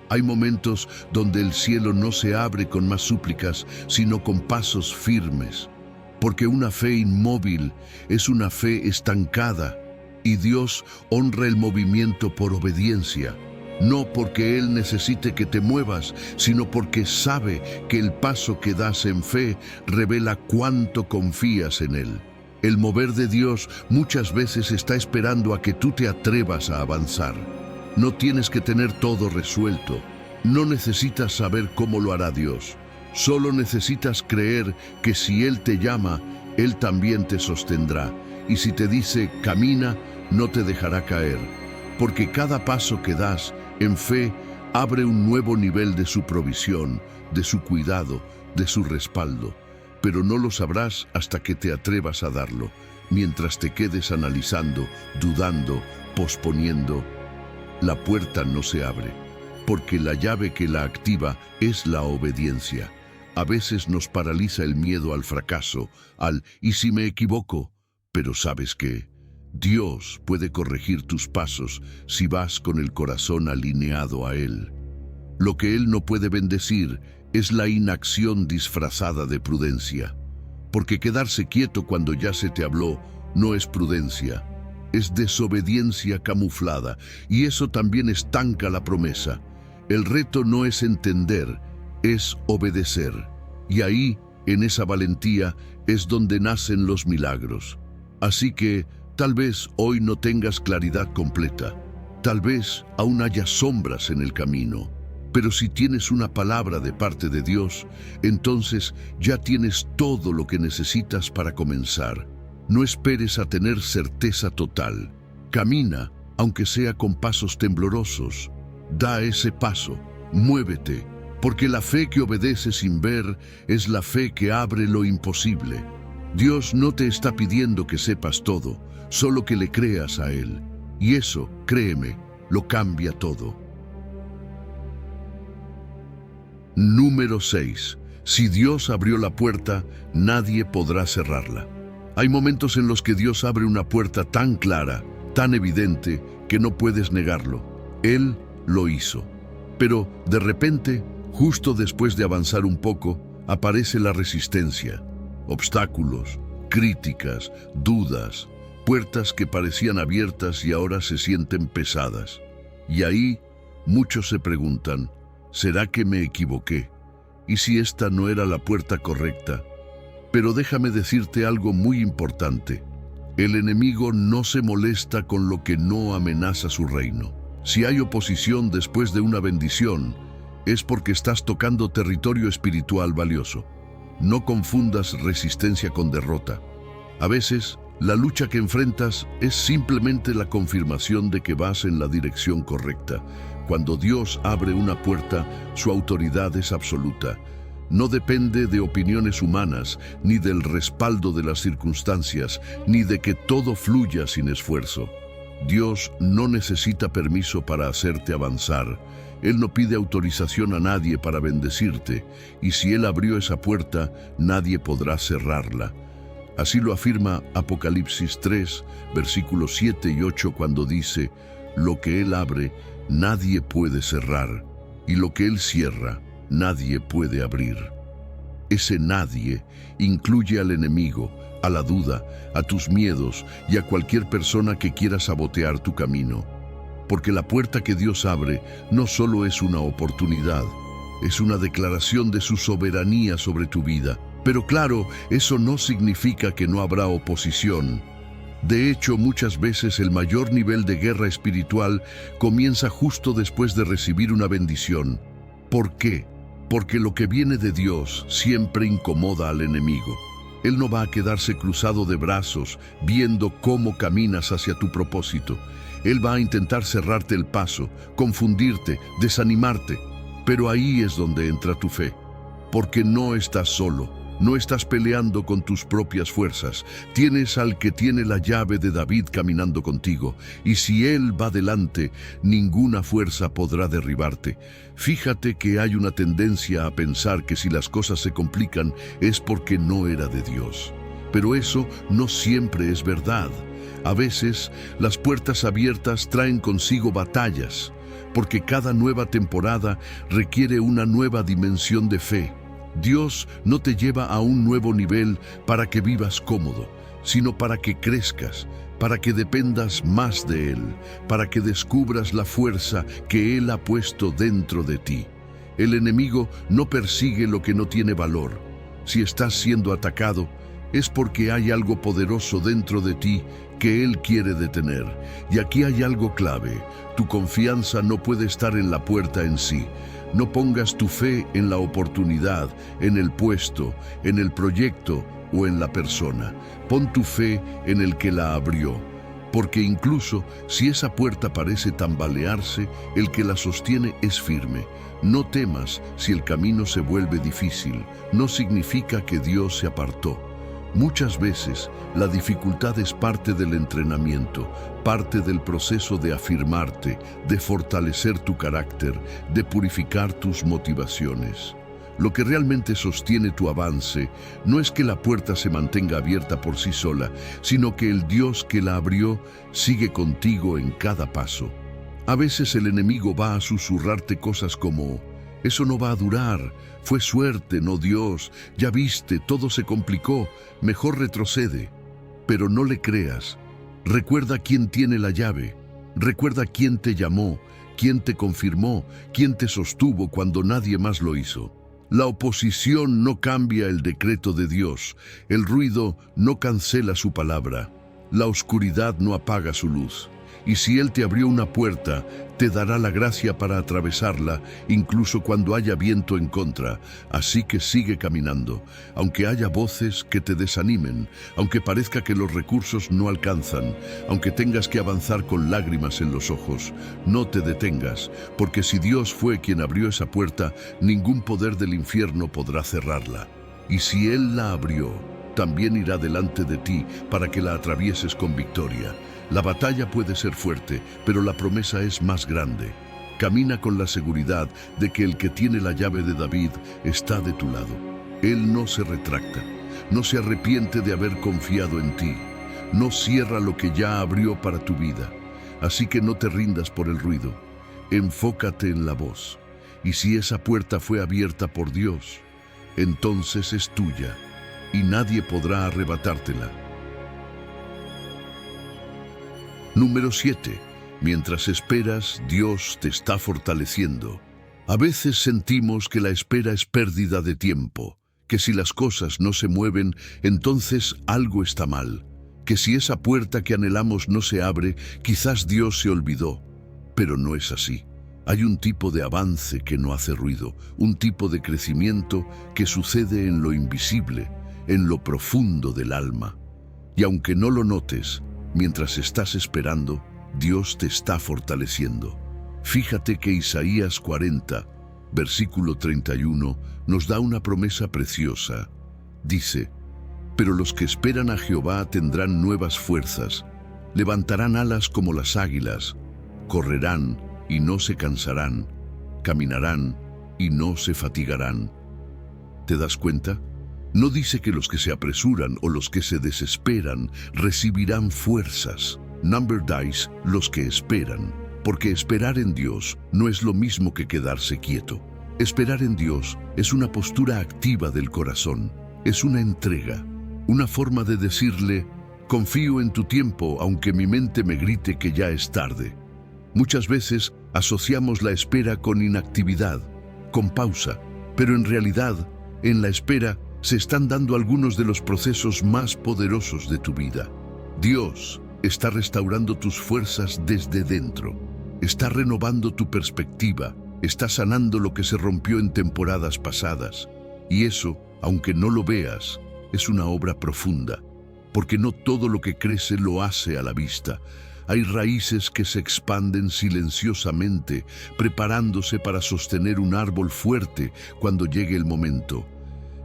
Hay momentos donde el cielo no se abre con más súplicas, sino con pasos firmes. Porque una fe inmóvil es una fe estancada. Y Dios honra el movimiento por obediencia, no porque Él necesite que te muevas, sino porque sabe que el paso que das en fe revela cuánto confías en Él. El mover de Dios muchas veces está esperando a que tú te atrevas a avanzar. No tienes que tener todo resuelto. No necesitas saber cómo lo hará Dios. Solo necesitas creer que si Él te llama, Él también te sostendrá. Y si te dice camina, no te dejará caer, porque cada paso que das en fe abre un nuevo nivel de su provisión, de su cuidado, de su respaldo. Pero no lo sabrás hasta que te atrevas a darlo, mientras te quedes analizando, dudando, posponiendo. La puerta no se abre, porque la llave que la activa es la obediencia. A veces nos paraliza el miedo al fracaso, al ¿y si me equivoco? Pero ¿sabes qué? Dios puede corregir tus pasos si vas con el corazón alineado a Él. Lo que Él no puede bendecir es la inacción disfrazada de prudencia. Porque quedarse quieto cuando ya se te habló no es prudencia, es desobediencia camuflada, y eso también estanca la promesa. El reto no es entender, es obedecer. Y ahí, en esa valentía, es donde nacen los milagros. Así que, tal vez hoy no tengas claridad completa, tal vez aún haya sombras en el camino, pero si tienes una palabra de parte de Dios, entonces ya tienes todo lo que necesitas para comenzar. No esperes a tener certeza total. Camina, aunque sea con pasos temblorosos. Da ese paso, muévete, porque la fe que obedece sin ver es la fe que abre lo imposible. Dios no te está pidiendo que sepas todo, solo que le creas a Él. Y eso, créeme, lo cambia todo. Número 6. Si Dios abrió la puerta, nadie podrá cerrarla. Hay momentos en los que Dios abre una puerta tan clara, tan evidente, que no puedes negarlo. Él lo hizo. Pero, de repente, justo después de avanzar un poco, aparece la resistencia. Obstáculos, críticas, dudas, puertas que parecían abiertas y ahora se sienten pesadas. Y ahí muchos se preguntan, ¿será que me equivoqué? ¿Y si esta no era la puerta correcta? Pero déjame decirte algo muy importante. El enemigo no se molesta con lo que no amenaza su reino. Si hay oposición después de una bendición, es porque estás tocando territorio espiritual valioso. No confundas resistencia con derrota. A veces, la lucha que enfrentas es simplemente la confirmación de que vas en la dirección correcta. Cuando Dios abre una puerta, su autoridad es absoluta. No depende de opiniones humanas, ni del respaldo de las circunstancias, ni de que todo fluya sin esfuerzo. Dios no necesita permiso para hacerte avanzar. Él no pide autorización a nadie para bendecirte, y si Él abrió esa puerta, nadie podrá cerrarla. Así lo afirma Apocalipsis 3, versículos 7 y 8, cuando dice: lo que Él abre, nadie puede cerrar, y lo que Él cierra, nadie puede abrir. Ese nadie incluye al enemigo, a la duda, a tus miedos y a cualquier persona que quiera sabotear tu camino. Porque la puerta que Dios abre no solo es una oportunidad, es una declaración de su soberanía sobre tu vida. Pero claro, eso no significa que no habrá oposición. De hecho, muchas veces el mayor nivel de guerra espiritual comienza justo después de recibir una bendición. ¿Por qué? Porque lo que viene de Dios siempre incomoda al enemigo. Él no va a quedarse cruzado de brazos viendo cómo caminas hacia tu propósito. Él va a intentar cerrarte el paso, confundirte, desanimarte. Pero ahí es donde entra tu fe. Porque no estás solo. No estás peleando con tus propias fuerzas. Tienes al que tiene la llave de David caminando contigo. Y si Él va delante, ninguna fuerza podrá derribarte. Fíjate que hay una tendencia a pensar que si las cosas se complican es porque no era de Dios. Pero eso no siempre es verdad. A veces, las puertas abiertas traen consigo batallas, porque cada nueva temporada requiere una nueva dimensión de fe. Dios no te lleva a un nuevo nivel para que vivas cómodo, sino para que crezcas, para que dependas más de Él, para que descubras la fuerza que Él ha puesto dentro de ti. El enemigo no persigue lo que no tiene valor. Si estás siendo atacado, es porque hay algo poderoso dentro de ti que Él quiere detener. Y aquí hay algo clave: tu confianza no puede estar en la puerta en sí. No pongas tu fe en la oportunidad, en el puesto, en el proyecto o en la persona. Pon tu fe en el que la abrió. Porque incluso si esa puerta parece tambalearse, el que la sostiene es firme. No temas si el camino se vuelve difícil. No significa que Dios se apartó. Muchas veces, la dificultad es parte del entrenamiento, parte del proceso de afirmarte, de fortalecer tu carácter, de purificar tus motivaciones. Lo que realmente sostiene tu avance no es que la puerta se mantenga abierta por sí sola, sino que el Dios que la abrió sigue contigo en cada paso. A veces el enemigo va a susurrarte cosas como: eso no va a durar, fue suerte, no Dios, ya viste, todo se complicó, mejor retrocede. Pero no le creas. Recuerda quién tiene la llave, recuerda quién te llamó, quién te confirmó, quién te sostuvo cuando nadie más lo hizo. La oposición no cambia el decreto de Dios, el ruido no cancela su palabra, la oscuridad no apaga su luz. Y si Él te abrió una puerta, te dará la gracia para atravesarla, incluso cuando haya viento en contra. Así que sigue caminando, aunque haya voces que te desanimen, aunque parezca que los recursos no alcanzan, aunque tengas que avanzar con lágrimas en los ojos. No te detengas, porque si Dios fue quien abrió esa puerta, ningún poder del infierno podrá cerrarla. Y si Él la abrió, también irá delante de ti para que la atravieses con victoria. La batalla puede ser fuerte, pero la promesa es más grande. Camina con la seguridad de que el que tiene la llave de David está de tu lado. Él no se retracta, no se arrepiente de haber confiado en ti, no cierra lo que ya abrió para tu vida. Así que no te rindas por el ruido, enfócate en la voz. Y si esa puerta fue abierta por Dios, entonces es tuya y nadie podrá arrebatártela. Número 7. Mientras esperas, Dios te está fortaleciendo. A veces sentimos que la espera es pérdida de tiempo, que si las cosas no se mueven, entonces algo está mal, que si esa puerta que anhelamos no se abre, quizás Dios se olvidó. Pero no es así. Hay un tipo de avance que no hace ruido, un tipo de crecimiento que sucede en lo invisible, en lo profundo del alma. Y aunque no lo notes, mientras estás esperando, Dios te está fortaleciendo. Fíjate que Isaías 40, versículo 31, nos da una promesa preciosa. Dice: pero los que esperan a Jehová tendrán nuevas fuerzas, levantarán alas como las águilas, correrán y no se cansarán, caminarán y no se fatigarán. ¿Te das cuenta? No dice que los que se apresuran o los que se desesperan recibirán fuerzas. Number dice los que esperan, porque esperar en Dios no es lo mismo que quedarse quieto. Esperar en Dios es una postura activa del corazón, es una entrega, una forma de decirle: confío en tu tiempo aunque mi mente me grite que ya es tarde. Muchas veces asociamos la espera con inactividad, con pausa, pero en realidad, en la espera, se están dando algunos de los procesos más poderosos de tu vida. Dios está restaurando tus fuerzas desde dentro, está renovando tu perspectiva, está sanando lo que se rompió en temporadas pasadas. Y eso, aunque no lo veas, es una obra profunda, porque no todo lo que crece lo hace a la vista. Hay raíces que se expanden silenciosamente, preparándose para sostener un árbol fuerte cuando llegue el momento.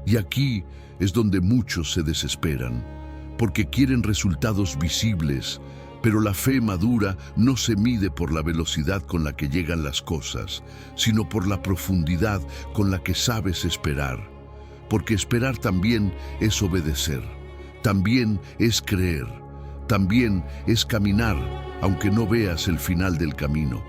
Y aquí es donde muchos se desesperan, porque quieren resultados visibles, pero la fe madura no se mide por la velocidad con la que llegan las cosas, sino por la profundidad con la que sabes esperar. Porque esperar también es obedecer, también es creer, también es caminar, aunque no veas el final del camino.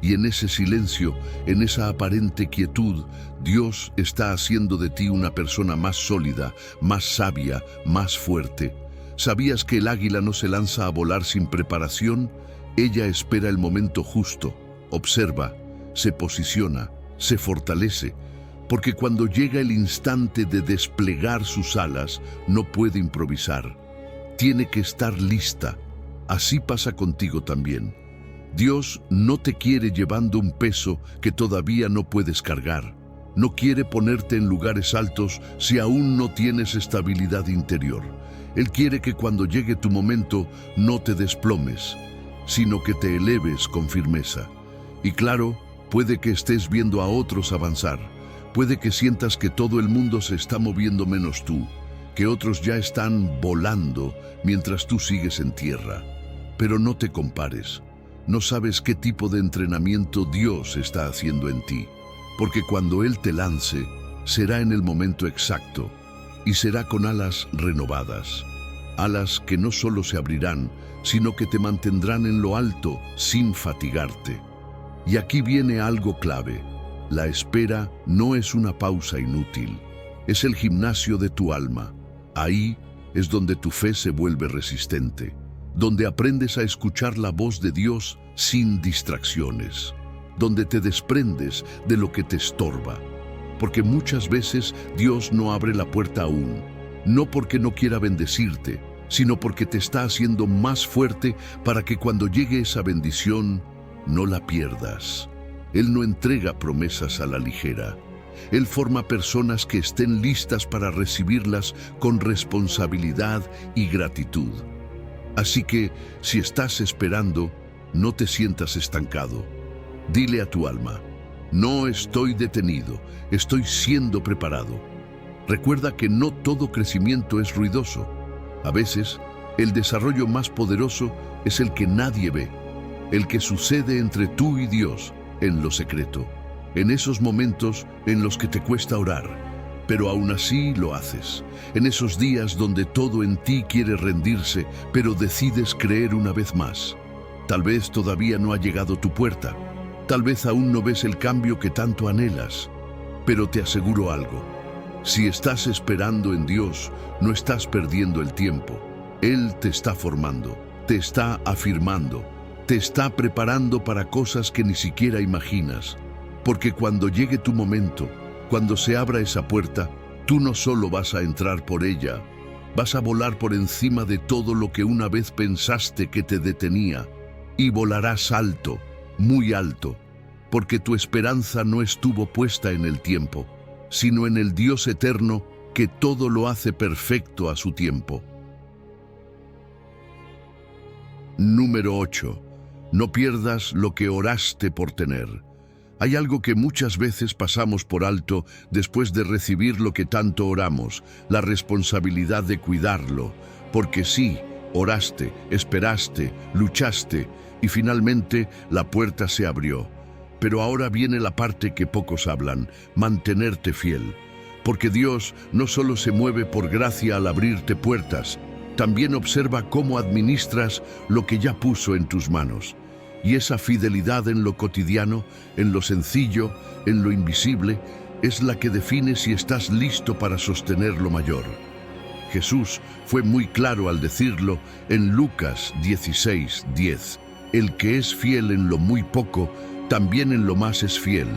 Y en ese silencio, en esa aparente quietud, Dios está haciendo de ti una persona más sólida, más sabia, más fuerte. ¿Sabías que el águila no se lanza a volar sin preparación? Ella espera el momento justo, observa, se posiciona, se fortalece, porque cuando llega el instante de desplegar sus alas, no puede improvisar. Tiene que estar lista. Así pasa contigo también. Dios no te quiere llevando un peso que todavía no puedes cargar. No quiere ponerte en lugares altos si aún no tienes estabilidad interior. Él quiere que cuando llegue tu momento no te desplomes, sino que te eleves con firmeza. Y claro, puede que estés viendo a otros avanzar. Puede que sientas que todo el mundo se está moviendo menos tú, que otros ya están volando mientras tú sigues en tierra. Pero no te compares. No sabes qué tipo de entrenamiento Dios está haciendo en ti, porque cuando Él te lance, será en el momento exacto, y será con alas renovadas, alas que no solo se abrirán, sino que te mantendrán en lo alto sin fatigarte. Y aquí viene algo clave: la espera no es una pausa inútil, es el gimnasio de tu alma. Ahí es donde tu fe se vuelve resistente, donde aprendes a escuchar la voz de Dios sin distracciones, donde te desprendes de lo que te estorba. Porque muchas veces Dios no abre la puerta aún, no porque no quiera bendecirte, sino porque te está haciendo más fuerte para que cuando llegue esa bendición, no la pierdas. Él no entrega promesas a la ligera. Él forma personas que estén listas para recibirlas con responsabilidad y gratitud. Así que, si estás esperando, no te sientas estancado. Dile a tu alma: no estoy detenido, estoy siendo preparado. Recuerda que no todo crecimiento es ruidoso. A veces, el desarrollo más poderoso es el que nadie ve, el que sucede entre tú y Dios, en lo secreto, en esos momentos en los que te cuesta orar, pero aún así lo haces, en esos días donde todo en ti quiere rendirse, pero decides creer una vez más. Tal vez todavía no ha llegado tu puerta, tal vez aún no ves el cambio que tanto anhelas, pero te aseguro algo: si estás esperando en Dios, no estás perdiendo el tiempo. Él te está formando, te está afirmando, te está preparando para cosas que ni siquiera imaginas. Porque cuando llegue tu momento, cuando se abra esa puerta, tú no solo vas a entrar por ella, vas a volar por encima de todo lo que una vez pensaste que te detenía, y volarás alto, muy alto, porque tu esperanza no estuvo puesta en el tiempo, sino en el Dios eterno que todo lo hace perfecto a su tiempo. Número 8. No pierdas lo que oraste por tener. Hay algo que muchas veces pasamos por alto después de recibir lo que tanto oramos, la responsabilidad de cuidarlo. Porque sí, oraste, esperaste, luchaste y finalmente la puerta se abrió. Pero ahora viene la parte que pocos hablan: mantenerte fiel. Porque Dios no solo se mueve por gracia al abrirte puertas, también observa cómo administras lo que ya puso en tus manos. Y esa fidelidad en lo cotidiano, en lo sencillo, en lo invisible, es la que define si estás listo para sostener lo mayor. Jesús fue muy claro al decirlo en Lucas 16:10. El que es fiel en lo muy poco, también en lo más es fiel.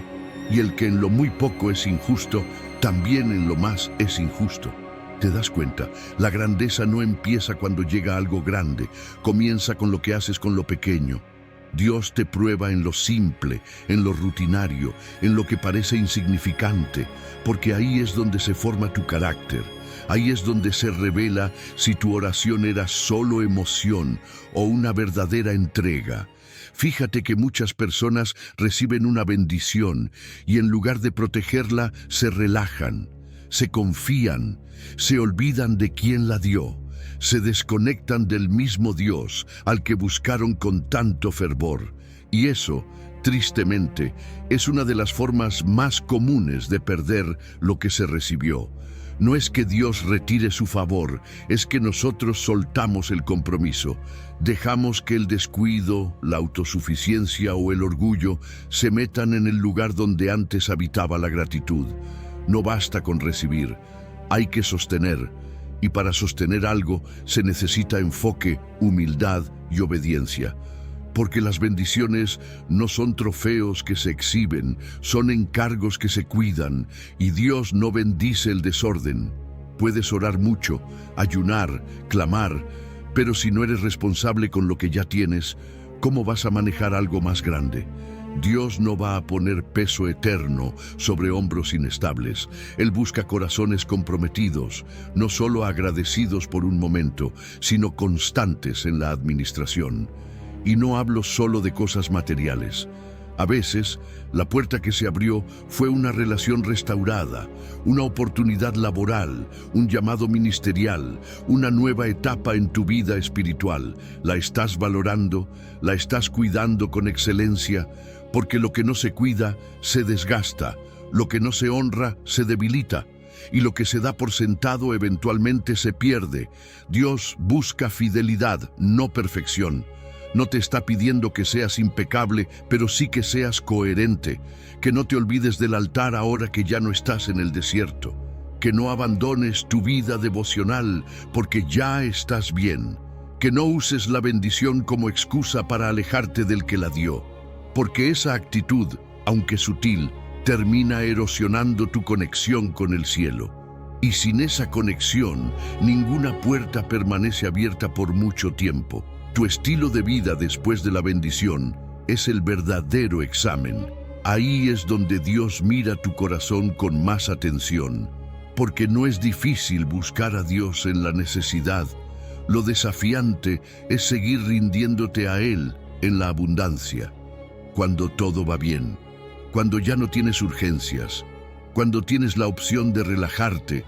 Y el que en lo muy poco es injusto, también en lo más es injusto. ¿Te das cuenta? La grandeza no empieza cuando llega algo grande, comienza con lo que haces con lo pequeño. Dios te prueba en lo simple, en lo rutinario, en lo que parece insignificante, porque ahí es donde se forma tu carácter. Ahí es donde se revela si tu oración era solo emoción o una verdadera entrega. Fíjate que muchas personas reciben una bendición y en lugar de protegerla, se relajan, se confían, se olvidan de quién la dio, se desconectan del mismo Dios al que buscaron con tanto fervor. Y eso, tristemente, es una de las formas más comunes de perder lo que se recibió. No es que Dios retire su favor, es que nosotros soltamos el compromiso. Dejamos que el descuido, la autosuficiencia o el orgullo se metan en el lugar donde antes habitaba la gratitud. No basta con recibir, hay que sostener. Y para sostener algo se necesita enfoque, humildad y obediencia. Porque las bendiciones no son trofeos que se exhiben, son encargos que se cuidan, y Dios no bendice el desorden. Puedes orar mucho, ayunar, clamar, pero si no eres responsable con lo que ya tienes, ¿cómo vas a manejar algo más grande? Dios no va a poner peso eterno sobre hombros inestables. Él busca corazones comprometidos, no solo agradecidos por un momento, sino constantes en la administración. Y no hablo solo de cosas materiales. A veces, la puerta que se abrió fue una relación restaurada, una oportunidad laboral, un llamado ministerial, una nueva etapa en tu vida espiritual. La estás valorando, la estás cuidando con excelencia, porque lo que no se cuida se desgasta, lo que no se honra se debilita, y lo que se da por sentado eventualmente se pierde. Dios busca fidelidad, no perfección. No te está pidiendo que seas impecable, pero sí que seas coherente, que no te olvides del altar ahora que ya no estás en el desierto, que no abandones tu vida devocional porque ya estás bien, que no uses la bendición como excusa para alejarte del que la dio, porque esa actitud, aunque sutil, termina erosionando tu conexión con el cielo. Y sin esa conexión, ninguna puerta permanece abierta por mucho tiempo. Tu estilo de vida después de la bendición es el verdadero examen. Ahí es donde Dios mira tu corazón con más atención, porque no es difícil buscar a Dios en la necesidad. Lo desafiante es seguir rindiéndote a Él en la abundancia. Cuando todo va bien, cuando ya no tienes urgencias, cuando tienes la opción de relajarte,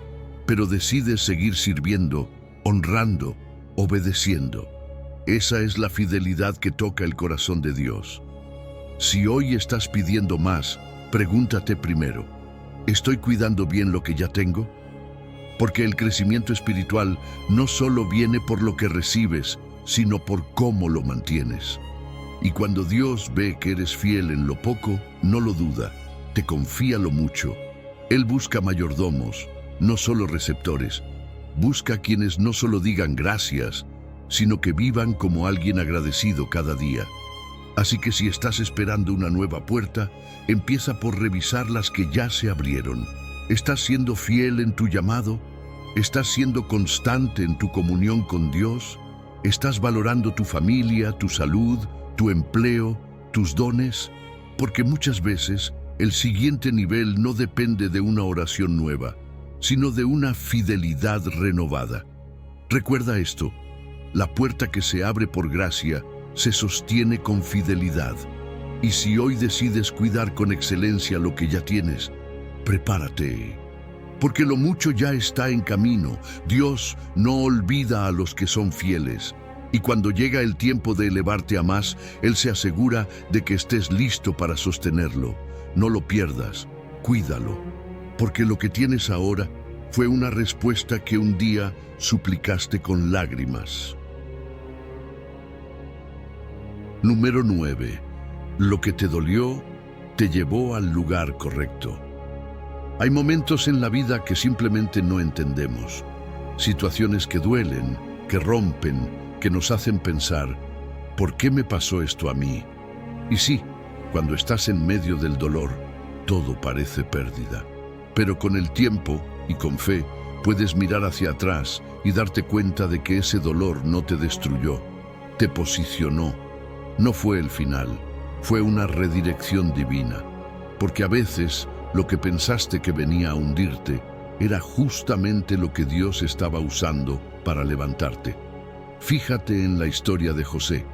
pero decides seguir sirviendo, honrando, obedeciendo. Esa es la fidelidad que toca el corazón de Dios. Si hoy estás pidiendo más, pregúntate primero, ¿estoy cuidando bien lo que ya tengo? Porque el crecimiento espiritual no solo viene por lo que recibes, sino por cómo lo mantienes. Y cuando Dios ve que eres fiel en lo poco, no lo duda, te confía lo mucho. Él busca mayordomos, no solo receptores. Busca quienes no solo digan gracias, sino que vivan como alguien agradecido cada día. Así que si estás esperando una nueva puerta, empieza por revisar las que ya se abrieron. ¿Estás siendo fiel en tu llamado? ¿Estás siendo constante en tu comunión con Dios? ¿Estás valorando tu familia, tu salud, tu empleo, tus dones? Porque muchas veces el siguiente nivel no depende de una oración nueva, sino de una fidelidad renovada. Recuerda esto. La puerta que se abre por gracia se sostiene con fidelidad. Y si hoy decides cuidar con excelencia lo que ya tienes, prepárate. Porque lo mucho ya está en camino. Dios no olvida a los que son fieles. Y cuando llega el tiempo de elevarte a más, Él se asegura de que estés listo para sostenerlo. No lo pierdas, cuídalo. porque lo que tienes ahora fue una respuesta que un día suplicaste con lágrimas. Número 9. Lo que te dolió te llevó al lugar correcto. Hay momentos en la vida que simplemente no entendemos. Situaciones que duelen, que rompen, que nos hacen pensar, ¿por qué me pasó esto a mí? Y sí, cuando estás en medio del dolor, todo parece pérdida. Pero con el tiempo y con fe, puedes mirar hacia atrás y darte cuenta de que ese dolor no te destruyó, te posicionó. No fue el final, fue una redirección divina. Porque a veces, lo que pensaste que venía a hundirte, era justamente lo que Dios estaba usando para levantarte. Fíjate en la historia de José.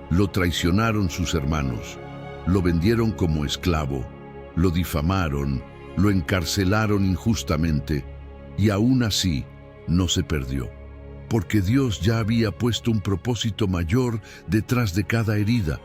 Lo traicionaron sus hermanos, lo vendieron como esclavo, lo difamaron, lo encarcelaron injustamente, y aún así no se perdió. Porque Dios ya había puesto un propósito mayor detrás de cada herida.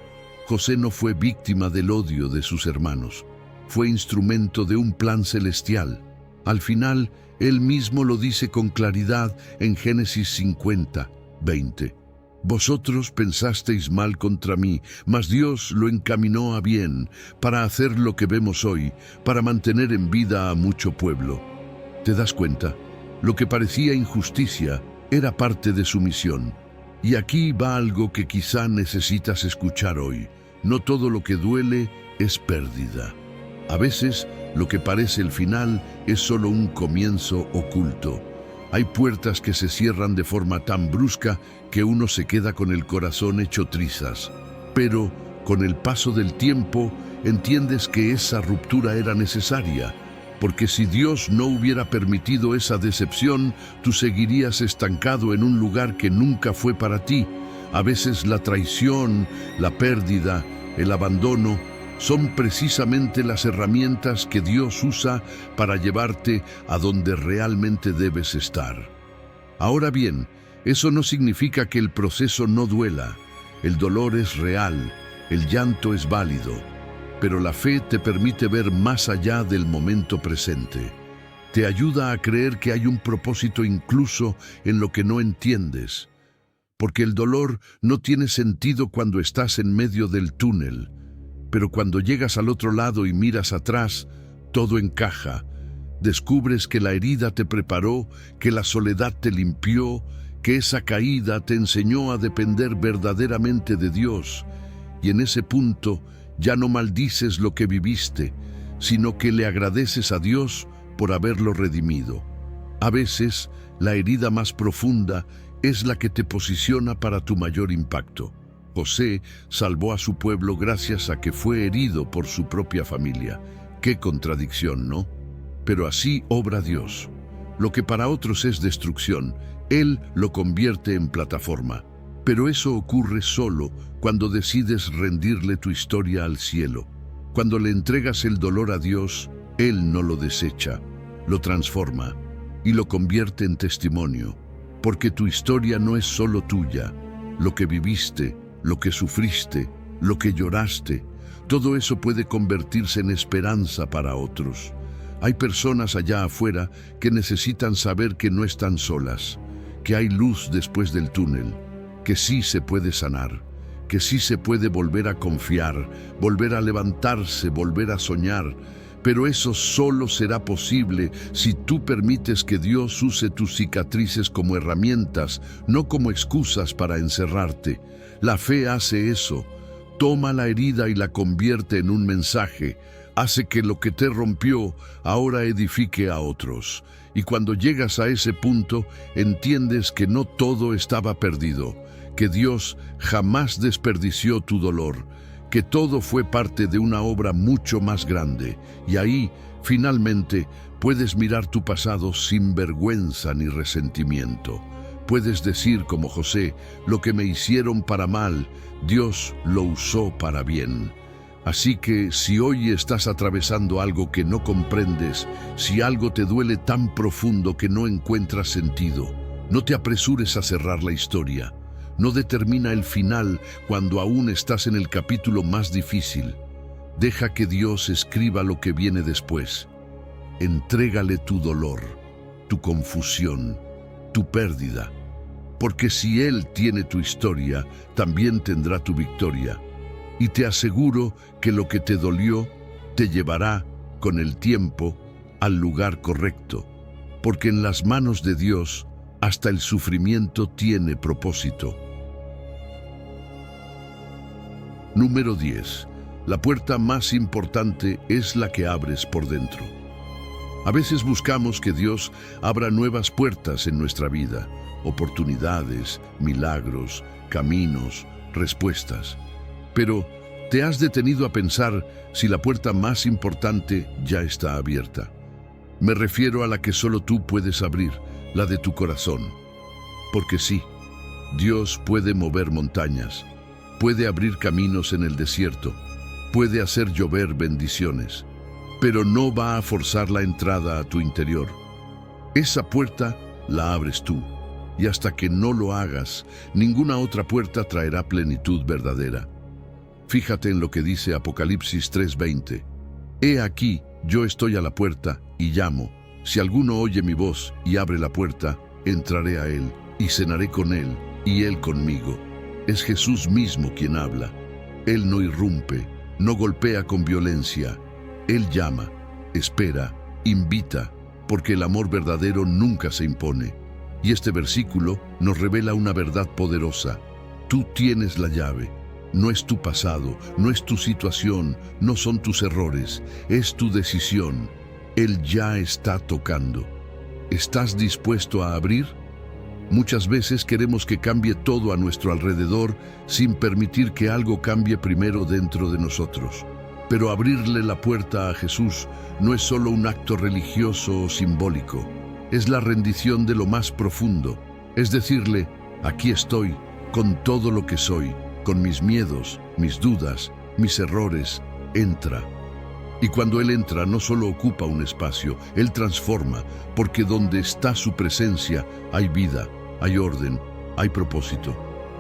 José no fue víctima del odio de sus hermanos, fue instrumento de un plan celestial. Al final, él mismo lo dice con claridad en Génesis 50, 20. Vosotros pensasteis mal contra mí, mas Dios lo encaminó a bien, para hacer lo que vemos hoy, para mantener en vida a mucho pueblo. ¿Te das cuenta? Lo que parecía injusticia era parte de su misión. Y aquí va algo que quizá necesitas escuchar hoy. No todo lo que duele es pérdida. A veces, lo que parece el final es solo un comienzo oculto. Hay puertas que se cierran de forma tan brusca que uno se queda con el corazón hecho trizas. Pero, con el paso del tiempo, entiendes que esa ruptura era necesaria. Porque si Dios no hubiera permitido esa decepción, tú seguirías estancado en un lugar que nunca fue para ti. A veces la traición, la pérdida, el abandono, son precisamente las herramientas que Dios usa para llevarte a donde realmente debes estar. Ahora bien, eso no significa que el proceso no duela. El dolor es real, el llanto es válido, pero la fe te permite ver más allá del momento presente. Te ayuda a creer que hay un propósito incluso en lo que no entiendes. Porque el dolor no tiene sentido cuando estás en medio del túnel. Pero cuando llegas al otro lado y miras atrás, todo encaja. Descubres que la herida te preparó, que la soledad te limpió, que esa caída te enseñó a depender verdaderamente de Dios. Y en ese punto ya no maldices lo que viviste, sino que le agradeces a Dios por haberlo redimido. A veces, la herida más profunda es la que te posiciona para tu mayor impacto. José salvó a su pueblo gracias a que fue herido por su propia familia. Qué contradicción, ¿no? Pero así obra Dios. Lo que para otros es destrucción, Él lo convierte en plataforma. Pero eso ocurre solo cuando decides rendirle tu historia al cielo. Cuando le entregas el dolor a Dios, Él no lo desecha, lo transforma y lo convierte en testimonio. Porque tu historia no es solo tuya. Lo que viviste, lo que sufriste, lo que lloraste, todo eso puede convertirse en esperanza para otros. Hay personas allá afuera que necesitan saber que no están solas, que hay luz después del túnel, que sí se puede sanar, que sí se puede volver a confiar, volver a levantarse, volver a soñar. Pero eso solo será posible si tú permites que Dios use tus cicatrices como herramientas, no como excusas para encerrarte. La fe hace eso. Toma la herida y la convierte en un mensaje. Hace que lo que te rompió ahora edifique a otros. Y cuando llegas a ese punto, entiendes que no todo estaba perdido, que Dios jamás desperdició tu dolor, que todo fue parte de una obra mucho más grande. Y ahí, finalmente, puedes mirar tu pasado sin vergüenza ni resentimiento. Puedes decir como José, lo que me hicieron para mal, Dios lo usó para bien. Así que si hoy estás atravesando algo que no comprendes, si algo te duele tan profundo que no encuentras sentido, no te apresures a cerrar la historia. No determina el final cuando aún estás en el capítulo más difícil. Deja que Dios escriba lo que viene después. Entrégale tu dolor, tu confusión, tu pérdida. Porque si Él tiene tu historia, también tendrá tu victoria. Y te aseguro que lo que te dolió te llevará, con el tiempo, al lugar correcto. Porque en las manos de Dios, hasta el sufrimiento tiene propósito. Número 10. La puerta más importante es la que abres por dentro. A veces buscamos que Dios abra nuevas puertas en nuestra vida, oportunidades, milagros, caminos, respuestas. Pero, ¿te has detenido a pensar si la puerta más importante ya está abierta? Me refiero a la que solo tú puedes abrir, la de tu corazón. Porque sí, Dios puede mover montañas, puede abrir caminos en el desierto, puede hacer llover bendiciones, pero no va a forzar la entrada a tu interior. Esa puerta la abres tú, y hasta que no lo hagas, ninguna otra puerta traerá plenitud verdadera. Fíjate en lo que dice Apocalipsis 3:20. He aquí, yo estoy a la puerta y llamo. Si alguno oye mi voz y abre la puerta, entraré a él y cenaré con él y él conmigo. Es Jesús mismo quien habla. Él no irrumpe, no golpea con violencia. Él llama, espera, invita, porque el amor verdadero nunca se impone. Y este versículo nos revela una verdad poderosa. Tú tienes la llave. No es tu pasado, no es tu situación, no son tus errores, es tu decisión. Él ya está tocando. ¿Estás dispuesto a abrir? Muchas veces queremos que cambie todo a nuestro alrededor sin permitir que algo cambie primero dentro de nosotros. Pero abrirle la puerta a Jesús no es solo un acto religioso o simbólico. Es la rendición de lo más profundo. Es decirle, aquí estoy, con todo lo que soy, con mis miedos, mis dudas, mis errores, entra. Y cuando Él entra, no solo ocupa un espacio, Él transforma, porque donde está su presencia hay vida, hay orden, hay propósito.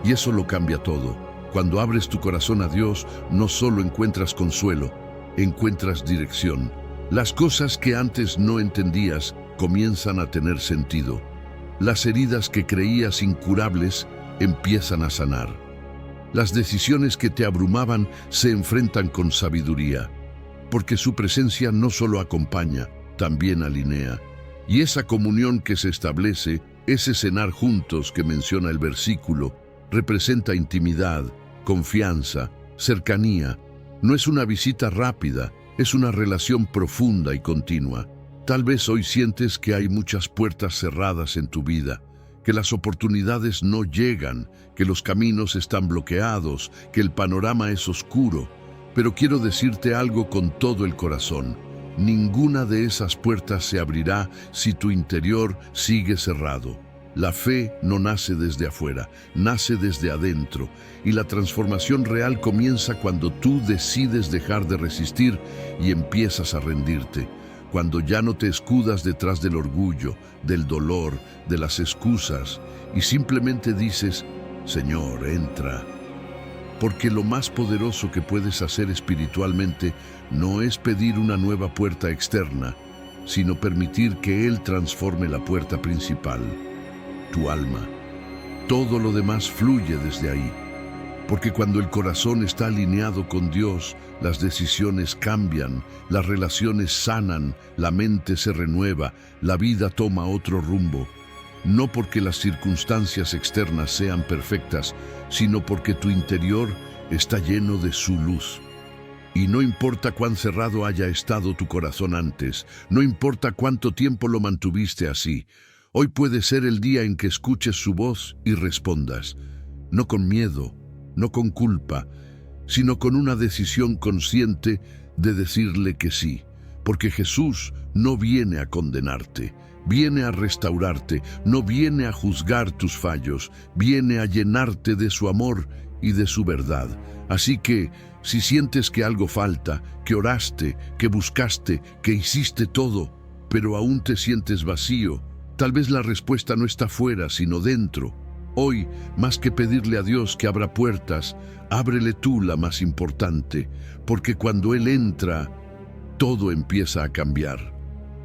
Y eso lo cambia todo. Cuando abres tu corazón a Dios, no solo encuentras consuelo, encuentras dirección. Las cosas que antes no entendías comienzan a tener sentido. Las heridas que creías incurables empiezan a sanar. Las decisiones que te abrumaban se enfrentan con sabiduría, porque su presencia no solo acompaña, también alinea. Y esa comunión que se establece, ese cenar juntos que menciona el versículo, representa intimidad, confianza, cercanía. No es una visita rápida, es una relación profunda y continua. Tal vez hoy sientes que hay muchas puertas cerradas en tu vida, que las oportunidades no llegan, que los caminos están bloqueados, que el panorama es oscuro. Pero quiero decirte algo con todo el corazón. Ninguna de esas puertas se abrirá si tu interior sigue cerrado. La fe no nace desde afuera, nace desde adentro, y la transformación real comienza cuando tú decides dejar de resistir y empiezas a rendirte. Cuando ya no te escudas detrás del orgullo, del dolor, de las excusas, y simplemente dices, Señor, entra. Porque lo más poderoso que puedes hacer espiritualmente no es pedir una nueva puerta externa, sino permitir que Él transforme la puerta principal, tu alma. Todo lo demás fluye desde ahí. Porque cuando el corazón está alineado con Dios, las decisiones cambian, las relaciones sanan, la mente se renueva, la vida toma otro rumbo. No porque las circunstancias externas sean perfectas, sino porque tu interior está lleno de su luz. Y no importa cuán cerrado haya estado tu corazón antes, no importa cuánto tiempo lo mantuviste así, hoy puede ser el día en que escuches su voz y respondas, no con miedo, no con culpa, sino con una decisión consciente de decirle que sí, porque Jesús no viene a condenarte, viene a restaurarte, no viene a juzgar tus fallos, viene a llenarte de su amor y de su verdad. Así que, si sientes que algo falta, que oraste, que buscaste, que hiciste todo, pero aún te sientes vacío, tal vez la respuesta no está fuera, sino dentro. Hoy, más que pedirle a Dios que abra puertas, ábrele tú la más importante, porque cuando Él entra, todo empieza a cambiar.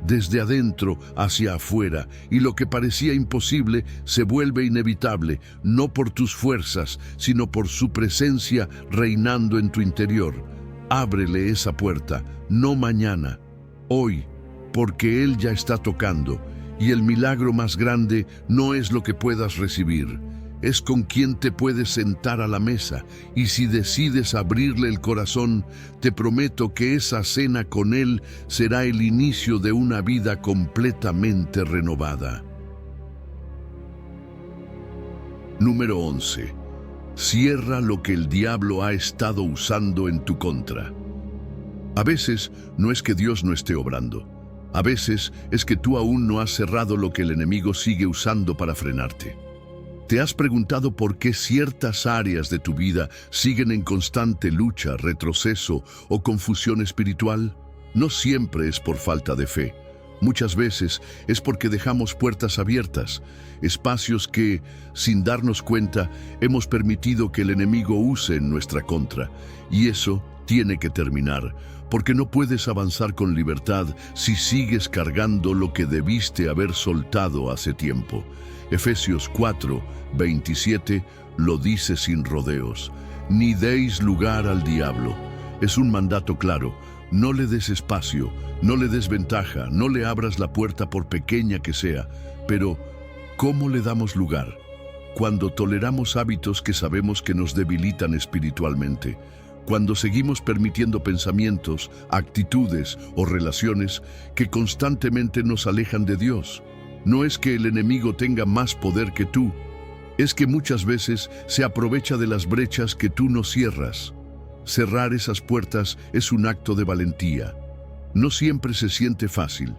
desde adentro hacia afuera, y lo que parecía imposible se vuelve inevitable, no por tus fuerzas, sino por su presencia reinando en tu interior. Ábrele esa puerta, no mañana, hoy, porque Él ya está tocando, y el milagro más grande no es lo que puedas recibir, es con quien te puedes sentar a la mesa, y si decides abrirle el corazón, te prometo que esa cena con Él será el inicio de una vida completamente renovada. Número 11. Cierra lo que el diablo ha estado usando en tu contra. A veces no es que Dios no esté obrando. A veces es que tú aún no has cerrado lo que el enemigo sigue usando para frenarte. ¿Te has preguntado por qué ciertas áreas de tu vida siguen en constante lucha, retroceso o confusión espiritual? No siempre es por falta de fe. Muchas veces es porque dejamos puertas abiertas, espacios que, sin darnos cuenta, hemos permitido que el enemigo use en nuestra contra. Y eso tiene que terminar, porque no puedes avanzar con libertad si sigues cargando lo que debiste haber soltado hace tiempo. Efesios 4:27 lo dice sin rodeos. Ni deis lugar al diablo. Es un mandato claro. No le des espacio, no le des ventaja, no le abras la puerta por pequeña que sea. Pero, ¿cómo le damos lugar? Cuando toleramos hábitos que sabemos que nos debilitan espiritualmente. Cuando seguimos permitiendo pensamientos, actitudes o relaciones que constantemente nos alejan de Dios. No es que el enemigo tenga más poder que tú, es que muchas veces se aprovecha de las brechas que tú no cierras. Cerrar esas puertas es un acto de valentía. No siempre se siente fácil.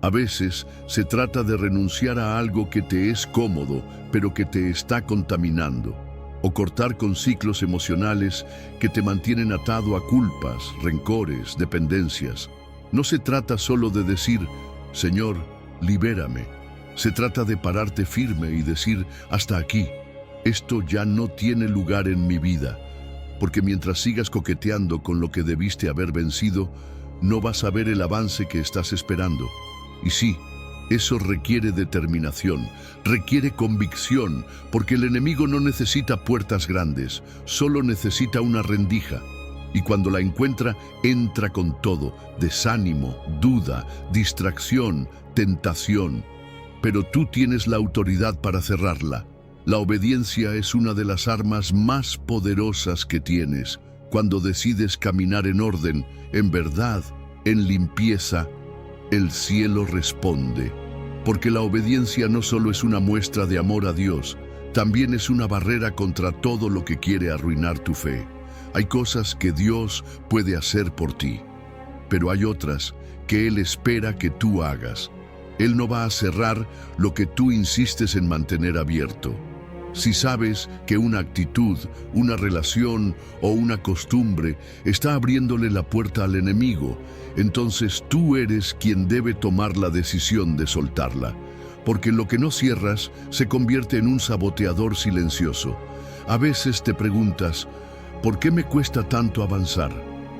A veces se trata de renunciar a algo que te es cómodo, pero que te está contaminando. O cortar con ciclos emocionales que te mantienen atado a culpas, rencores, dependencias. No se trata solo de decir, Señor, libérame. Se trata de pararte firme y decir, hasta aquí, esto ya no tiene lugar en mi vida, porque mientras sigas coqueteando con lo que debiste haber vencido, no vas a ver el avance que estás esperando. Y sí, eso requiere determinación, requiere convicción, porque el enemigo no necesita puertas grandes, solo necesita una rendija. Y cuando la encuentra, entra con todo, desánimo, duda, distracción, tentación. Pero tú tienes la autoridad para cerrarla. La obediencia es una de las armas más poderosas que tienes. Cuando decides caminar en orden, en verdad, en limpieza, el cielo responde. Porque la obediencia no solo es una muestra de amor a Dios, también es una barrera contra todo lo que quiere arruinar tu fe. Hay cosas que Dios puede hacer por ti, pero hay otras que Él espera que tú hagas. Él no va a cerrar lo que tú insistes en mantener abierto. Si sabes que una actitud, una relación o una costumbre está abriéndole la puerta al enemigo, entonces tú eres quien debe tomar la decisión de soltarla. Porque lo que no cierras se convierte en un saboteador silencioso. A veces te preguntas, ¿por qué me cuesta tanto avanzar?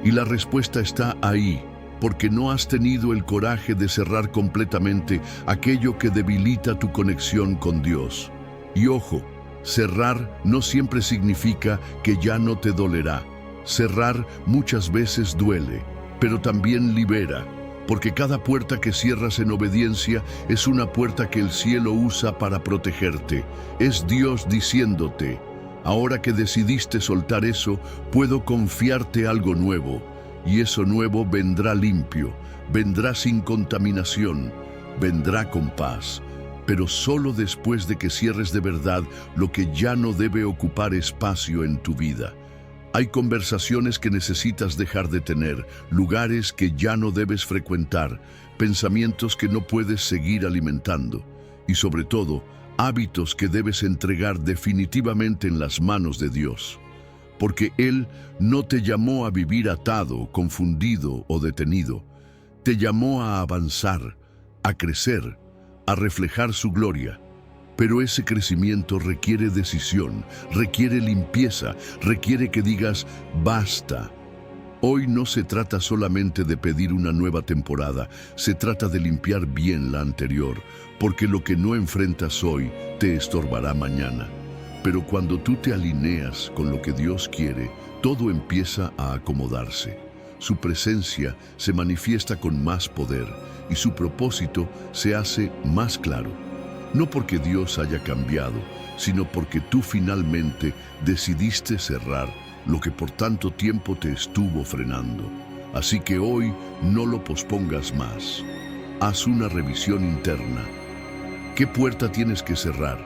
Y la respuesta está ahí. Porque no has tenido el coraje de cerrar completamente aquello que debilita tu conexión con Dios. Y ojo, cerrar no siempre significa que ya no te dolerá. Cerrar muchas veces duele, pero también libera, porque cada puerta que cierras en obediencia es una puerta que el cielo usa para protegerte. Es Dios diciéndote, ahora que decidiste soltar eso, puedo confiarte algo nuevo. Y eso nuevo vendrá limpio, vendrá sin contaminación, vendrá con paz, pero solo después de que cierres de verdad lo que ya no debe ocupar espacio en tu vida. Hay conversaciones que necesitas dejar de tener, lugares que ya no debes frecuentar, pensamientos que no puedes seguir alimentando y sobre todo, hábitos que debes entregar definitivamente en las manos de Dios. Porque Él no te llamó a vivir atado, confundido o detenido. Te llamó a avanzar, a crecer, a reflejar su gloria. Pero ese crecimiento requiere decisión, requiere limpieza, requiere que digas, basta. Hoy no se trata solamente de pedir una nueva temporada, se trata de limpiar bien la anterior, porque lo que no enfrentas hoy te estorbará mañana. Pero cuando tú te alineas con lo que Dios quiere, todo empieza a acomodarse. Su presencia se manifiesta con más poder y su propósito se hace más claro. No porque Dios haya cambiado, sino porque tú finalmente decidiste cerrar lo que por tanto tiempo te estuvo frenando. Así que hoy no lo pospongas más. Haz una revisión interna. ¿Qué puerta tienes que cerrar?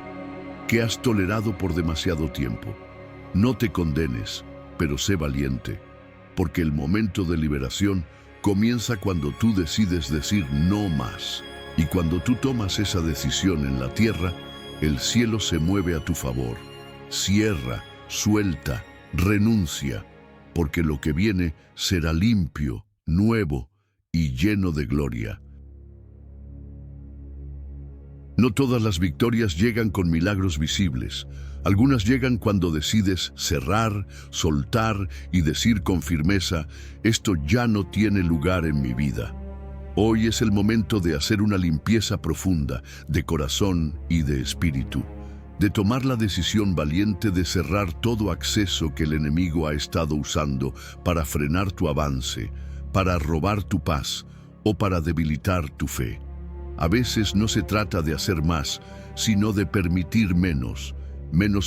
¿Qué has tolerado por demasiado tiempo? No te condenes, pero sé valiente, porque el momento de liberación comienza cuando tú decides decir no más. Y cuando tú tomas esa decisión en la tierra, el cielo se mueve a tu favor. Cierra, suelta, renuncia, porque lo que viene será limpio, nuevo y lleno de gloria. No todas las victorias llegan con milagros visibles. Algunas llegan cuando decides cerrar, soltar y decir con firmeza, esto ya no tiene lugar en mi vida. Hoy es el momento de hacer una limpieza profunda de corazón y de espíritu, de tomar la decisión valiente de cerrar todo acceso que el enemigo ha estado usando para frenar tu avance, para robar tu paz o para debilitar tu fe. A veces no se trata de hacer más, sino de permitir menos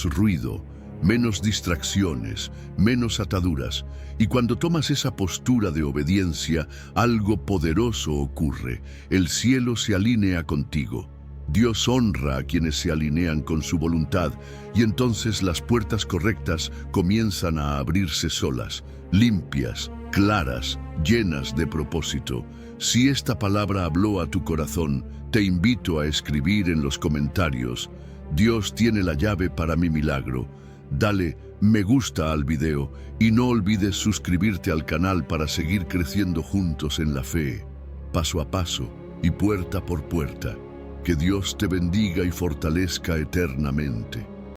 ruido, menos distracciones, menos ataduras. Y cuando tomas esa postura de obediencia, algo poderoso ocurre. El cielo se alinea contigo. Dios honra a quienes se alinean con su voluntad, y entonces las puertas correctas comienzan a abrirse solas, limpias, claras, llenas de propósito. Si esta palabra habló a tu corazón, te invito a escribir en los comentarios: Dios tiene la llave para mi milagro. Dale me gusta al video y no olvides suscribirte al canal para seguir creciendo juntos en la fe, paso a paso y puerta por puerta. Que Dios te bendiga y fortalezca eternamente.